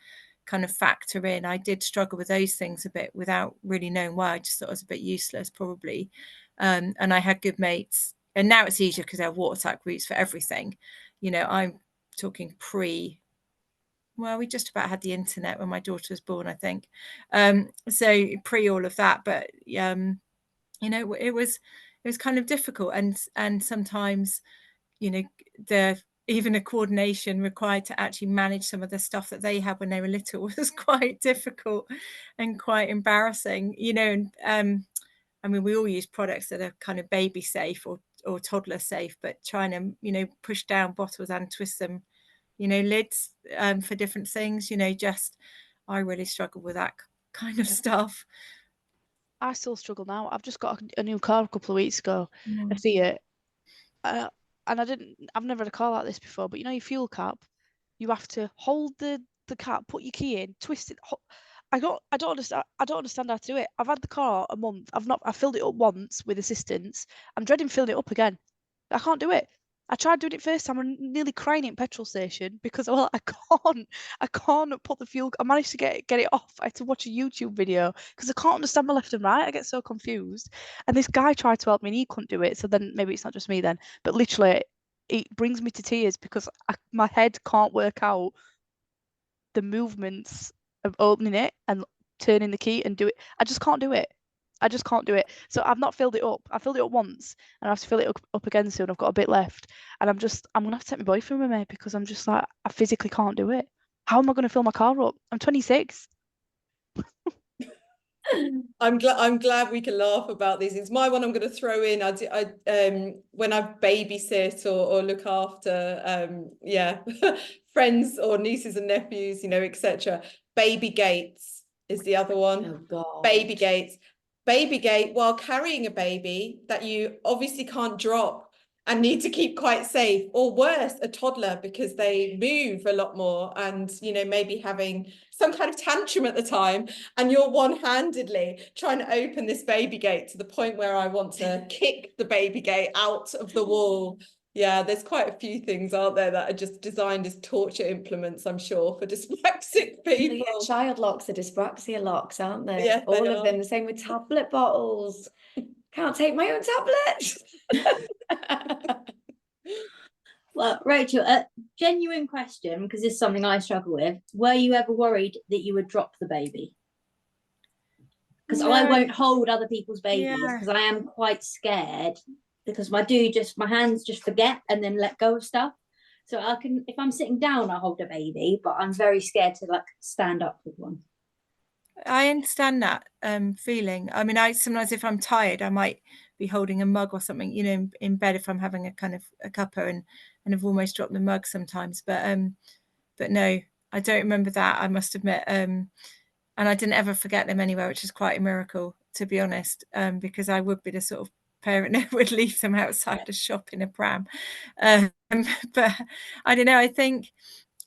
kind of factor in, I did struggle with those things a bit without really knowing why. I just thought I was a bit useless, probably. And I had good mates. And now it's easier because there are WhatsApp groups for everything. You know, I'm talking well, we just about had the internet when my daughter was born, I think. So pre all of that. But, you know, it was kind of difficult. And sometimes, you know, even a coordination required to actually manage some of the stuff that they had when they were little was quite difficult and quite embarrassing, you know. And I mean, we all use products that are kind of baby safe or toddler safe, but trying to, you know, push down bottles and twist them, you know, lids for different things, you know, I really struggle with that kind of stuff. I still struggle now. I've just got a new car a couple of weeks ago, a Fiat. And I've never had a car like this before, but you know your fuel cap, you have to hold the cap, put your key in, twist it. I don't understand how to do it. I've had the car a month. I filled it up once with assistance. I'm dreading filling it up again. I can't do it. I tried doing it first time. I'm nearly crying at petrol station because I can't put the fuel. I managed to get it off. I had to watch a YouTube video because I can't understand my left and right. I get so confused. And this guy tried to help me and he couldn't do it. So then maybe it's not just me then. But literally, it brings me to tears because my head can't work out the movements of opening it and turning the key and do it. I just can't do it. So I've not filled it up. I filled it up once and I have to fill it up again soon. I've got a bit left. And I'm going to have to take my boyfriend with me because I'm just like, I physically can't do it. How am I going to fill my car up? I'm 26. I'm glad we can laugh about these things. My one I'm going to throw in, when I babysit or look after friends or nieces and nephews, you know, etc. Baby gates is the other one. Oh God. Baby gate while carrying a baby that you obviously can't drop and need to keep quite safe, or worse, a toddler, because they move a lot more and, you know, maybe having some kind of tantrum at the time, and you're one-handedly trying to open this baby gate to the point where I want to kick the baby gate out of the wall. Yeah, there's quite a few things, aren't there, that are just designed as torture implements, I'm sure, for dyspraxic people. The child locks are dyspraxia locks, aren't they? Yeah, all of them. The same with tablet bottles. Can't take my own tablet. Well, Rachel, a genuine question, because this is something I struggle with. Were you ever worried that you would drop the baby? because No. I won't hold other people's babies Yeah. because I am quite scared, because my hands just forget and then let go of stuff. So I can, if I'm sitting down, I hold a baby, but I'm very scared to like stand up with one. I understand that feeling. I mean, I sometimes, if I'm tired, I might be holding a mug or something, you know, in bed if I'm having a kind of a cuppa, and have almost dropped the mug sometimes. But no, I don't remember that, I must admit. And I didn't ever forget them anywhere, which is quite a miracle, to be honest, because I would be the sort of parent that would leave them outside the shop in a pram. But I don't know, I think,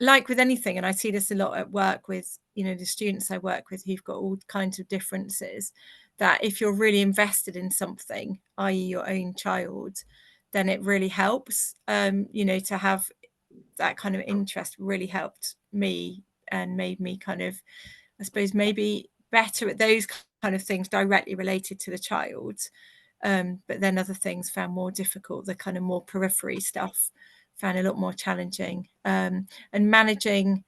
like with anything, and I see this a lot at work with, you know, the students I work with who've got all kinds of differences, that if you're really invested in something, i.e. your own child, then it really helps. You know, to have that kind of interest really helped me and made me kind of, I suppose, maybe better at those kind of things directly related to the child. But then other things found more difficult, the kind of more periphery stuff found a lot more challenging. And managing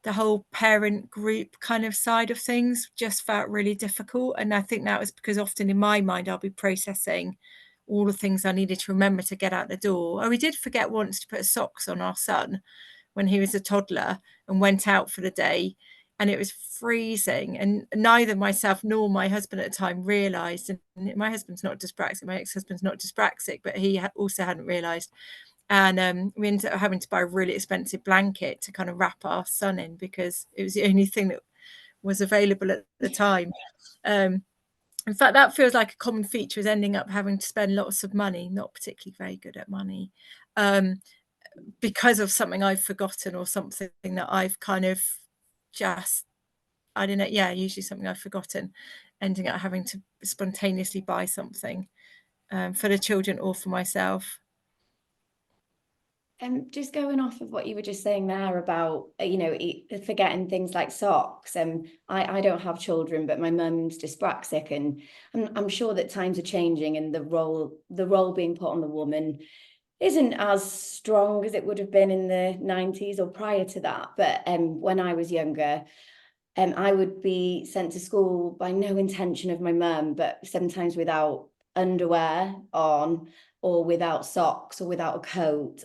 the whole parent group kind of side of things just felt really difficult. And I think that was because often in my mind, I'll be processing all the things I needed to remember to get out the door. Oh, we did forget once to put socks on our son when he was a toddler and went out for the day, and it was freezing, and neither myself nor my husband at the time realized, and my husband's not dyspraxic, my ex-husband's not dyspraxic, but he also hadn't realized. And we ended up having to buy a really expensive blanket to kind of wrap our son in, because it was the only thing that was available at the time. In fact, that feels like a common feature, is ending up having to spend lots of money, not particularly very good at money, because of something I've forgotten, or something that I've kind of just, I don't know, usually something I've forgotten, ending up having to spontaneously buy something for the children or for myself. Just going off of what you were just saying there about, you know, forgetting things like socks. I don't have children, but my mum's dyspraxic, and I'm sure that times are changing, and the role being put on the woman isn't as strong as it would have been in the 90s or prior to that. But when I was younger, I would be sent to school by no intention of my mum, but sometimes without underwear on, or without socks, or without a coat,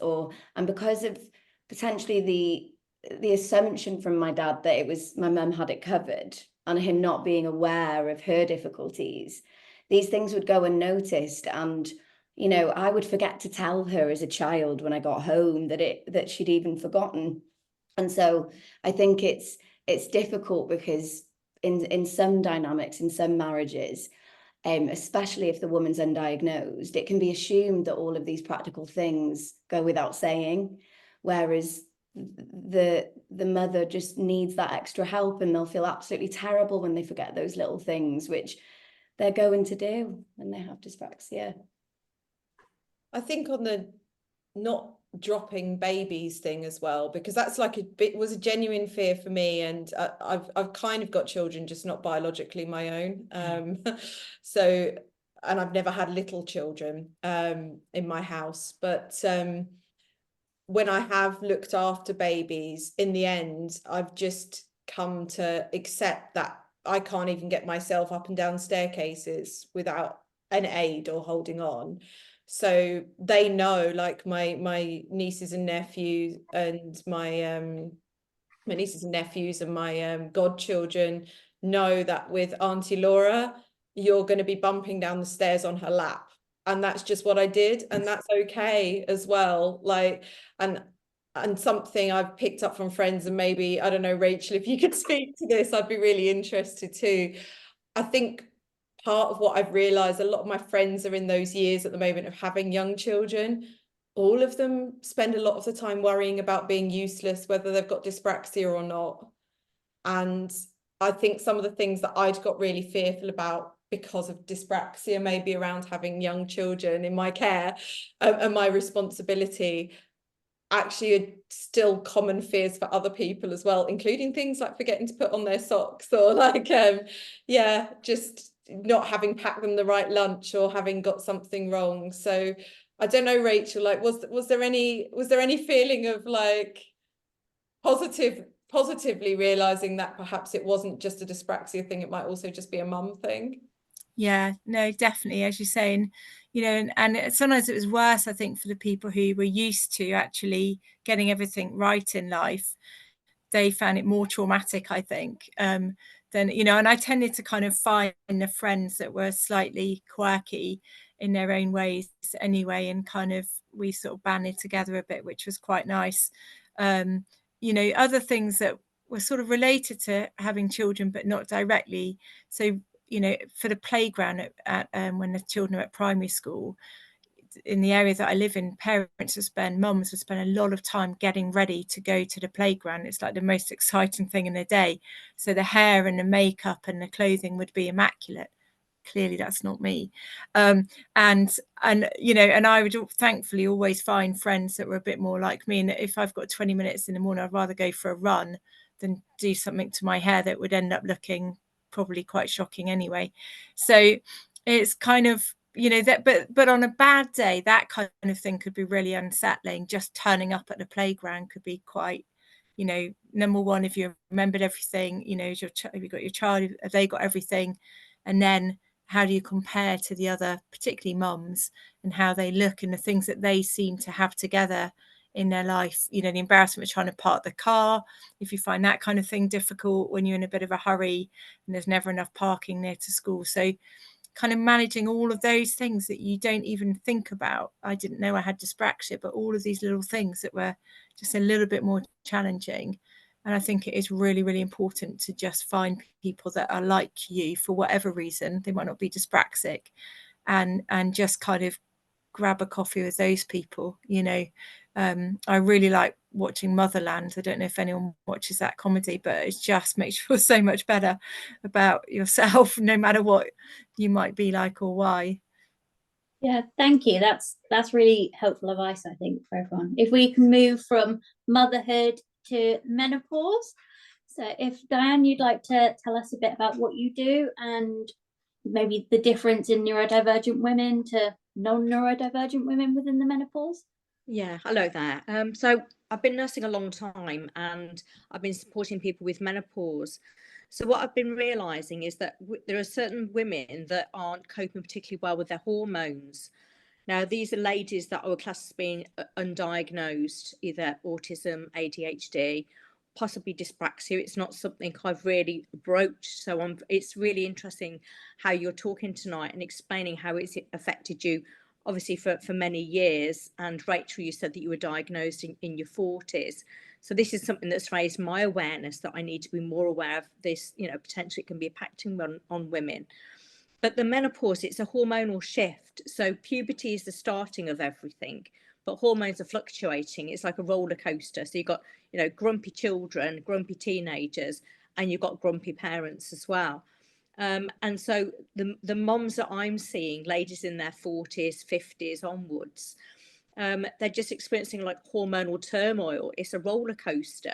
and because of potentially the assumption from my dad that it was my mum had it covered, and him not being aware of her difficulties, these things would go unnoticed. And you know, I would forget to tell her as a child when I got home that she'd even forgotten. And so I think it's difficult, because in some dynamics, in some marriages, especially if the woman's undiagnosed, it can be assumed that all of these practical things go without saying, whereas the mother just needs that extra help, and they'll feel absolutely terrible when they forget those little things, which they're going to do when they have dyspraxia. I think on the not dropping babies thing as well, because that's like was a genuine fear for me, and I've kind of got children, just not biologically my own. So, and I've never had little children in my house, but when I have looked after babies, in the end, I've just come to accept that I can't even get myself up and down staircases without an aid or holding on. So they know, like my nieces and nephews, and my nieces and nephews and my godchildren know that with Auntie Laura, you're going to be bumping down the stairs on her lap. And that's just what I did. And that's okay as well. Like, and something I've picked up from friends, and maybe, I don't know, Rachel, if you could speak to this, I'd be really interested too. I think part of what I've realized, a lot of my friends are in those years at the moment of having young children. All of them spend a lot of the time worrying about being useless, whether they've got dyspraxia or not. And I think some of the things that I'd got really fearful about because of dyspraxia, maybe around having young children in my care and my responsibility, actually are still common fears for other people as well, including things like forgetting to put on their socks, or like just not having packed them the right lunch, or having got something wrong. So I don't know, Rachel, like was there any feeling of like positive positively realizing that perhaps it wasn't just a dyspraxia thing, it might also just be a mum thing. Yeah, no, definitely, as you're saying, you know, and sometimes it was worse, I think, for the people who were used to actually getting everything right in life. They found it more traumatic, I think, than, you know, and I tended to kind of find the friends that were slightly quirky in their own ways anyway, and kind of we sort of banded together a bit, which was quite nice. You know, other things that were sort of related to having children, but not directly. So, you know, for the playground at when the children are at primary school, in the area that I live in, mums would spend a lot of time getting ready to go to the playground. It's like the most exciting thing in the day. So the hair and the makeup and the clothing would be immaculate. Clearly that's not me. And you know, and I would thankfully always find friends that were a bit more like me. And if I've got 20 minutes in the morning, I'd rather go for a run than do something to my hair that would end up looking probably quite shocking anyway. So it's kind of, you know, that, but on a bad day, that kind of thing could be really unsettling. Just turning up at the playground could be quite, you know, number one, if you remembered everything, you know, have you got your child, have they got everything? And then how do you compare to the other, particularly mums, and how they look and the things that they seem to have together in their life? You know, the embarrassment of trying to park the car, if you find that kind of thing difficult when you're in a bit of a hurry and there's never enough parking near to school. So kind of managing all of those things that you don't even think about. I didn't know I had dyspraxia, but all of these little things that were just a little bit more challenging. And I think it is really, really important to just find people that are like you for whatever reason. They might not be dyspraxic, and just kind of grab a coffee with those people. You know, I really like watching Motherland. I don't know if anyone watches that comedy, but it just makes you feel so much better about yourself, no matter what you might be like or why. Yeah, thank you. That's really helpful advice, I think, for everyone. If we can move from motherhood to menopause. So if Diane, you'd like to tell us a bit about what you do and maybe the difference in neurodivergent women to non-neurodivergent women within the menopause. Yeah, hello there. So I've been nursing a long time and I've been supporting people with menopause. So what I've been realizing is that there are certain women that aren't coping particularly well with their hormones. Now, these are ladies that are classed as being undiagnosed, either autism, ADHD, possibly dyspraxia. It's not something I've really broached. So it's really interesting how you're talking tonight and explaining how it's affected you, obviously for many years. And Rachel, you said that you were diagnosed in your 40s. So this is something that's raised my awareness that I need to be more aware of this, you know, potentially it can be impacting on women. But the menopause, it's a hormonal shift. So puberty is the starting of everything, but hormones are fluctuating. It's like a roller coaster. So you've got, you know, grumpy children, grumpy teenagers, and you've got grumpy parents as well. And so the moms that I'm seeing, ladies in their 40s, 50s onwards, they're just experiencing like hormonal turmoil. It's a roller coaster.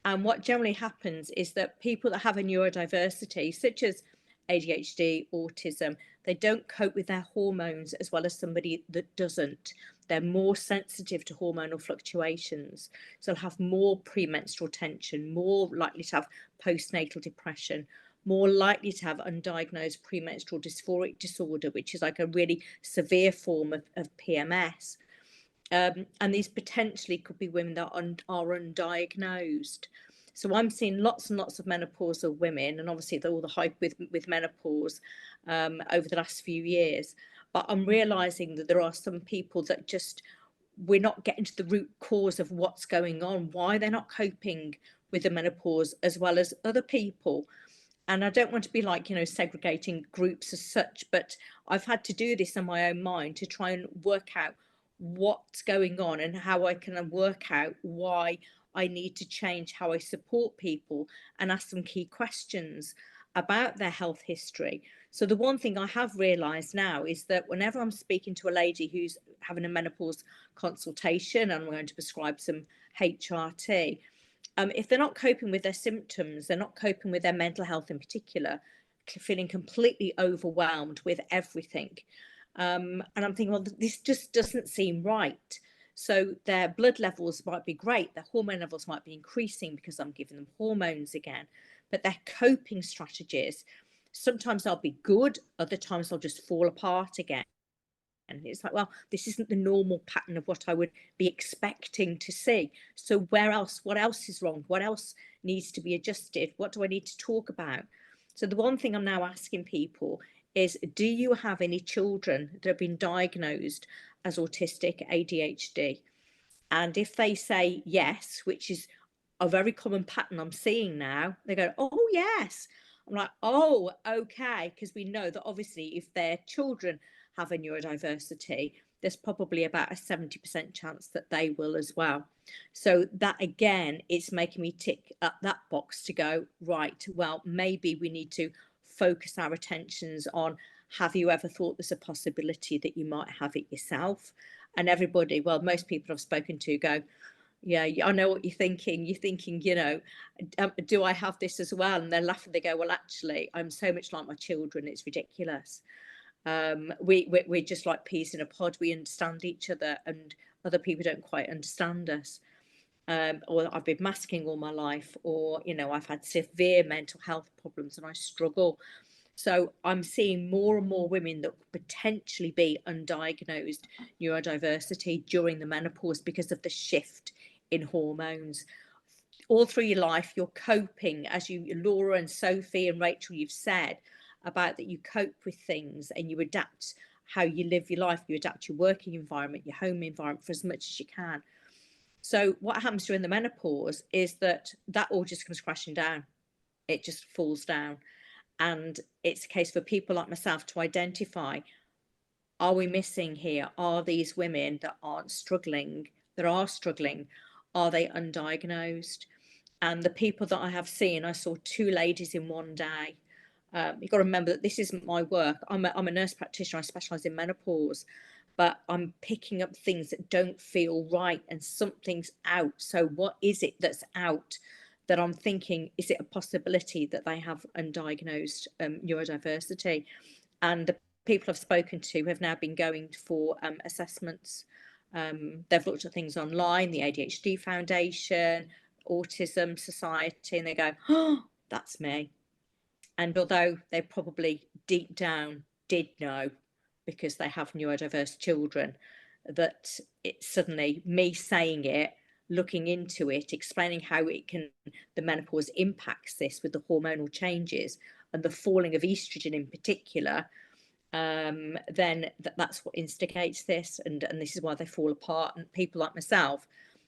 And what generally happens is that people that have a neurodiversity, such as ADHD, autism, they don't cope with their hormones as well as somebody that doesn't. They're more sensitive to hormonal fluctuations. So they'll have more premenstrual tension, more likely to have postnatal depression, more likely to have undiagnosed premenstrual dysphoric disorder, which is like a really severe form of PMS. And these potentially could be women that are undiagnosed. So I'm seeing lots and lots of menopausal women, and obviously all the hype with menopause over the last few years. But I'm realizing that there are some people that just, we're not getting to the root cause of what's going on, why they're not coping with the menopause as well as other people. And I don't want to be like, you know, segregating groups as such, but I've had to do this in my own mind to try and work out what's going on and how I can work out why I need to change how I support people and ask them key questions about their health history. So the one thing I have realized now is that whenever I'm speaking to a lady who's having a menopause consultation and I'm going to prescribe some HRT, if they're not coping with their symptoms, they're not coping with their mental health in particular, feeling completely overwhelmed with everything. And I'm thinking, well, this just doesn't seem right. So their blood levels might be great, their hormone levels might be increasing because I'm giving them hormones again, but their coping strategies, sometimes they'll be good, other times they'll just fall apart again. And it's like, well, this isn't the normal pattern of what I would be expecting to see. So what else is wrong? What else needs to be adjusted? What do I need to talk about? So the one thing I'm now asking people is, do you have any children that have been diagnosed as autistic, ADHD? And if they say yes, which is a very common pattern I'm seeing now, they go, oh, yes. I'm like, oh, okay, because we know that obviously if their children have a neurodiversity, there's probably about a 70% chance that they will as well. So that, again, it's making me tick up that box to go, right, well, maybe we need to focus our attentions on, have you ever thought there's a possibility that you might have it yourself? And everybody, well, most people I've spoken to go, yeah, I know what you're thinking. You're thinking, you know, do I have this as well? And they're laughing. They go, well, actually, I'm so much like my children. It's ridiculous. We're just like peas in a pod. We understand each other, and other people don't quite understand us. Or I've been masking all my life, or, you know, I've had severe mental health problems and I struggle. So I'm seeing more and more women that could potentially be undiagnosed neurodiversity during the menopause because of the shift in hormones. All through your life, you're coping, as you, Laura and Sophie and Rachel, you've said about that you cope with things and you adapt how you live your life, you adapt your working environment, your home environment for as much as you can. So what happens during the menopause is that all just comes crashing down. It just falls down. And it's a case for people like myself to identify, are we missing here? Are these women that are struggling, are they undiagnosed? And the people that I have seen, I saw 2 ladies in one day. You've got to remember that this isn't my work. I'm a nurse practitioner. I specialise in menopause, but I'm picking up things that don't feel right and something's out. So what is it that's out that I'm thinking, is it a possibility that they have undiagnosed neurodiversity? And the people I've spoken to have now been going for assessments. They've looked at things online, the ADHD Foundation, Autism Society, and they go, oh, that's me. And although they probably deep down did know, because they have neurodiverse children, that it's suddenly me saying it, looking into it, explaining how the menopause impacts this with the hormonal changes and the falling of estrogen in particular, then that's what instigates this, and this is why they fall apart. And people like myself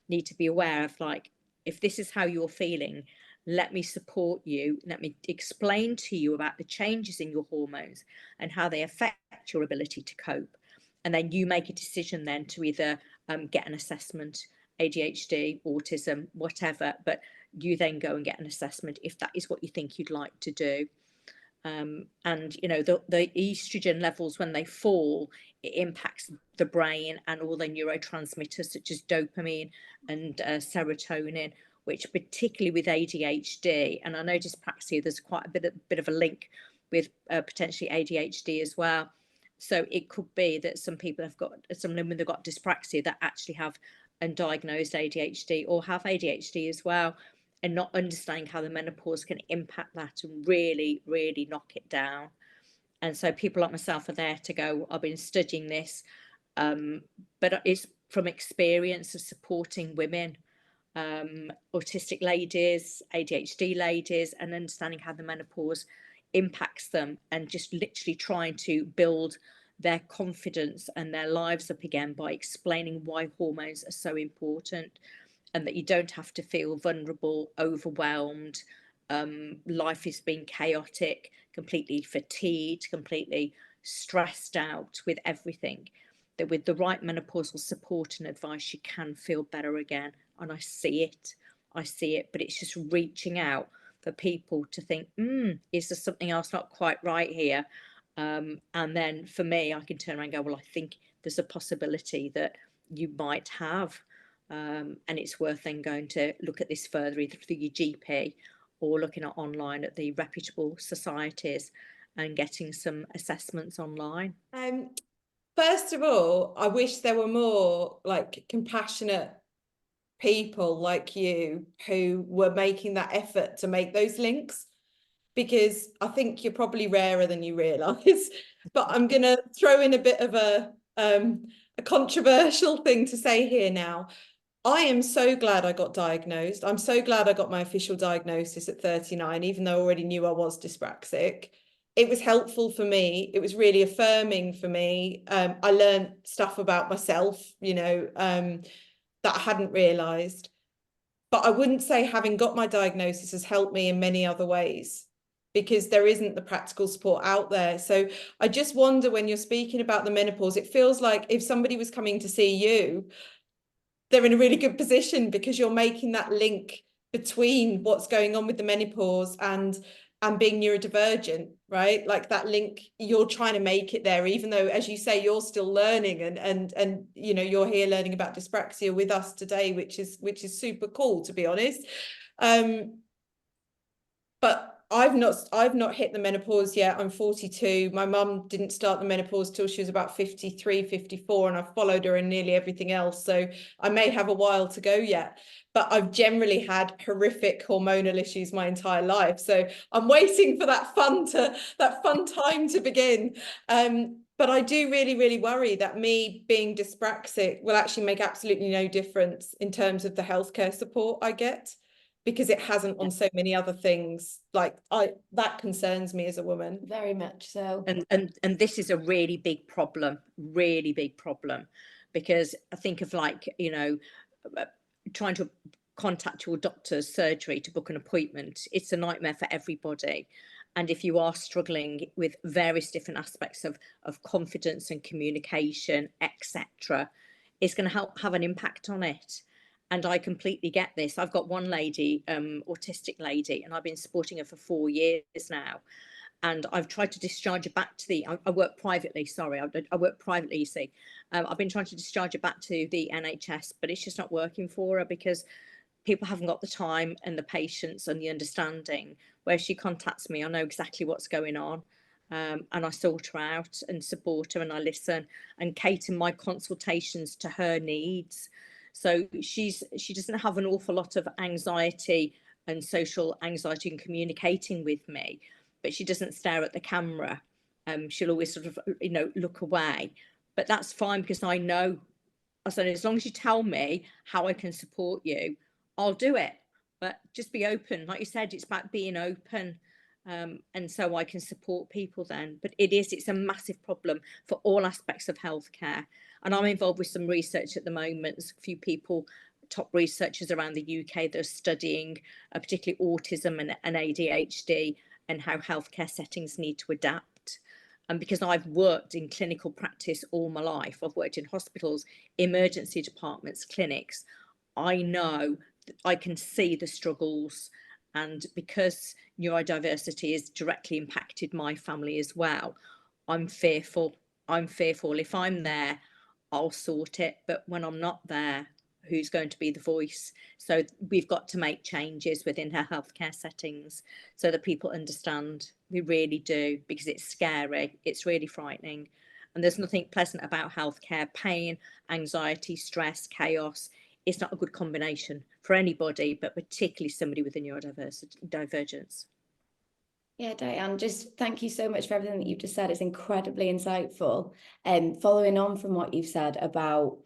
need to be aware of, like, if this is how you're feeling, let me support you, let me explain to you about the changes in your hormones and how they affect your ability to cope. And then you make a decision then to either get an assessment, ADHD, autism, whatever, but you then go and get an assessment if that is what you think you'd like to do. And, you know, the estrogen levels, when they fall, it impacts the brain and all the neurotransmitters such as dopamine and serotonin, which particularly with ADHD, and I know dyspraxia, there's quite a bit of a link with potentially ADHD as well. So it could be that some people have got, some women have got dyspraxia that actually have undiagnosed ADHD or have ADHD as well, and not understanding how the menopause can impact that and really, really knock it down. And so people like myself are there to go, I've been studying this, but it's from experience of supporting women, autistic ladies, ADHD ladies, and understanding how the menopause impacts them, and just literally trying to build their confidence and their lives up again by explaining why hormones are so important, and that you don't have to feel vulnerable, overwhelmed. Life is being chaotic, completely fatigued, completely stressed out with everything. That with the right menopausal support and advice, you can feel better again. And I see it, but it's just reaching out for people to think, is there something else not quite right here? And then for me, I can turn around and go, well, I think there's a possibility that you might have. And it's worth then going to look at this further, either through your GP or looking at online at the reputable societies and getting some assessments online. First of all, I wish there were more like compassionate people like you who were making that effort to make those links, because I think you're probably rarer than you realise. But I'm going to throw in a bit of a controversial thing to say here now. I am so glad I got diagnosed. I'm so glad I got my official diagnosis at 39, even though I already knew I was dyspraxic. It was helpful for me. It was really affirming for me. I learned stuff about myself, you know, that I hadn't realised. But I wouldn't say having got my diagnosis has helped me in many other ways, because there isn't the practical support out there. So I just wonder, when you're speaking about the menopause, it feels like if somebody was coming to see you, they're in a really good position, because you're making that link between what's going on with the menopause and being neurodivergent, right? Like that link, you're trying to make it there, even though, as you say, you're still learning, and you know, you're here learning about dyspraxia with us today, which is super cool, to be honest. But I've not hit the menopause yet. I'm 42. My mum didn't start the menopause till she was about 53, 54, and I've followed her in nearly everything else. So I may have a while to go yet, but I've generally had horrific hormonal issues my entire life. So I'm waiting for that fun time to begin. But I do really, really worry that me being dyspraxic will actually make absolutely no difference in terms of the healthcare support I get, because it hasn't on so many other things. Like that concerns me as a woman. Very much so. And this is a really big problem, because I think of, like, you know, trying to contact your doctor's surgery to book an appointment. It's a nightmare for everybody. And if you are struggling with various different aspects of confidence and communication, etc., it's going to have an impact on it. And I completely get this. I've got one lady, autistic lady, and I've been supporting her for 4 years now. And I've tried to discharge her back to I work privately, sorry, I work privately, you see. I've been trying to discharge her back to the NHS, but it's just not working for her, because people haven't got the time and the patience and the understanding. Where she contacts me, I know exactly what's going on. And I sort her out and support her, and I listen and cater my consultations to her needs. So she doesn't have an awful lot of anxiety and social anxiety in communicating with me, but she doesn't stare at the camera. She'll always sort of, you know, look away. But that's fine, because I know, I said, as long as you tell me how I can support you, I'll do it. But just be open. Like you said, it's about being open. And so I can support people then. But it's a massive problem for all aspects of healthcare. And I'm involved with some research at the moment. There's a few people, top researchers around the UK, that are studying particularly autism and ADHD, and how healthcare settings need to adapt. And because I've worked in clinical practice all my life, I've worked in hospitals, emergency departments, clinics, I know, I can see the struggles. And because neurodiversity has directly impacted my family as well, I'm fearful. If I'm there, I'll sort it. But when I'm not there, who's going to be the voice? So we've got to make changes within her healthcare settings so that people understand. We really do, because it's scary. It's really frightening. And there's nothing pleasant about healthcare. Pain, anxiety, stress, chaos. It's not a good combination for anybody, but particularly somebody with a neurodivergence. Yeah, Diane, just thank you so much for everything that you've just said. It's incredibly insightful. And following on from what you've said about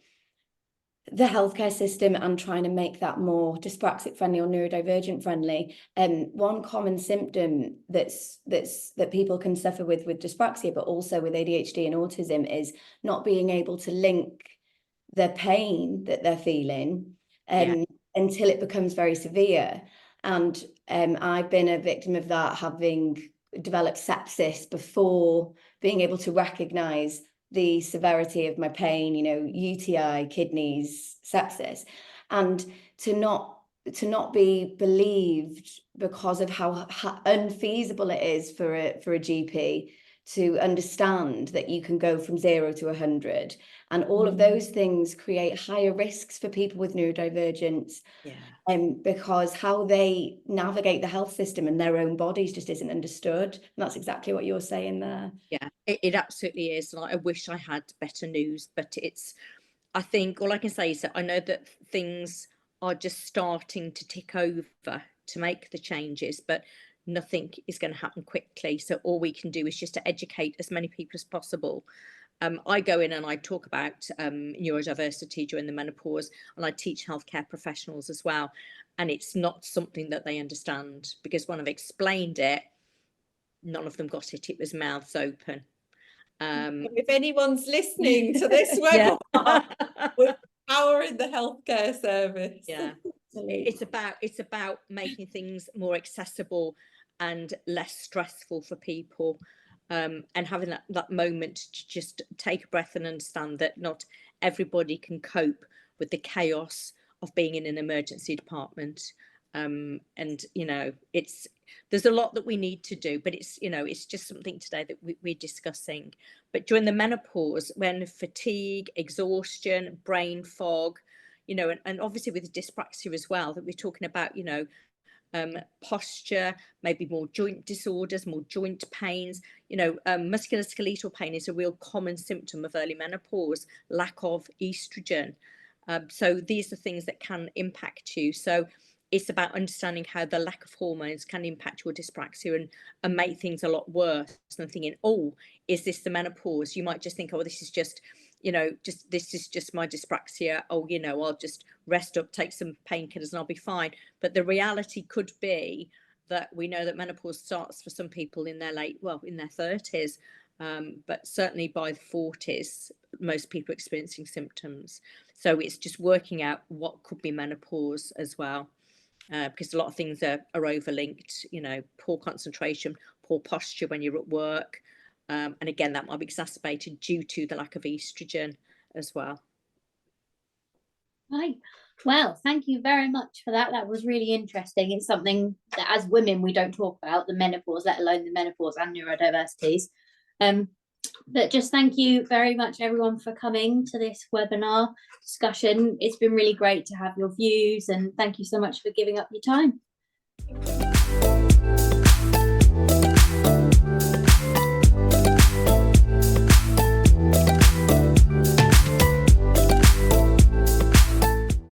the healthcare system and trying to make that more dyspraxic friendly or neurodivergent friendly, one common symptom that people can suffer with dyspraxia, but also with ADHD and autism, is not being able to link the pain that they're feeling until it becomes very severe. And I've been a victim of that, having developed sepsis before being able to recognize the severity of my pain, you know, UTI, kidneys, sepsis, and to not be believed because of how unfeasible it is for a GP to understand that you can go from 0 to 100. And all of those things create higher risks for people with neurodivergence. Because how they navigate the health system and their own bodies just isn't understood. And that's exactly what you're saying there. Yeah, it absolutely is. Like, I wish I had better news, but I think all I can say is that I know that things are just starting to tick over to make the changes, but nothing is going to happen quickly. So all we can do is just to educate as many people as possible. I go in and I talk about neurodiversity during the menopause, and I teach healthcare professionals as well. And it's not something that they understand, because when I've explained it, none of them got it. It was mouths open. If anyone's listening to this webinar, we're powering the healthcare service. Yeah, it's about making things more accessible and less stressful for people, and having that moment to just take a breath and understand that not everybody can cope with the chaos of being in an emergency department. And there's a lot that we need to do, but it's just something today that we're discussing. But during the menopause, when fatigue, exhaustion, brain fog, and obviously with dyspraxia as well, that we're talking about, posture, maybe more joint disorders, more joint pains, musculoskeletal pain is a real common symptom of early menopause, lack of estrogen. So these are things that can impact you. So it's about understanding how the lack of hormones can impact your dyspraxia and make things a lot worse than thinking, oh, is this the menopause? You might just think, oh, this is just this is just my dyspraxia. Oh, I'll just rest up, take some painkillers and I'll be fine. But the reality could be that we know that menopause starts for some people in their in their 30s, but certainly by the 40s, most people are experiencing symptoms. So it's just working out what could be menopause as well. Because a lot of things are overlinked, poor concentration, poor posture when you're at work. And again, that might be exacerbated due to the lack of estrogen as well. Right. Well, thank you very much for that. That was really interesting. It's something that as women, we don't talk about, the menopause, let alone the menopause and neurodiversities. But just thank you very much, everyone, for coming to this webinar discussion. It's been really great to have your views, and thank you so much for giving up your time.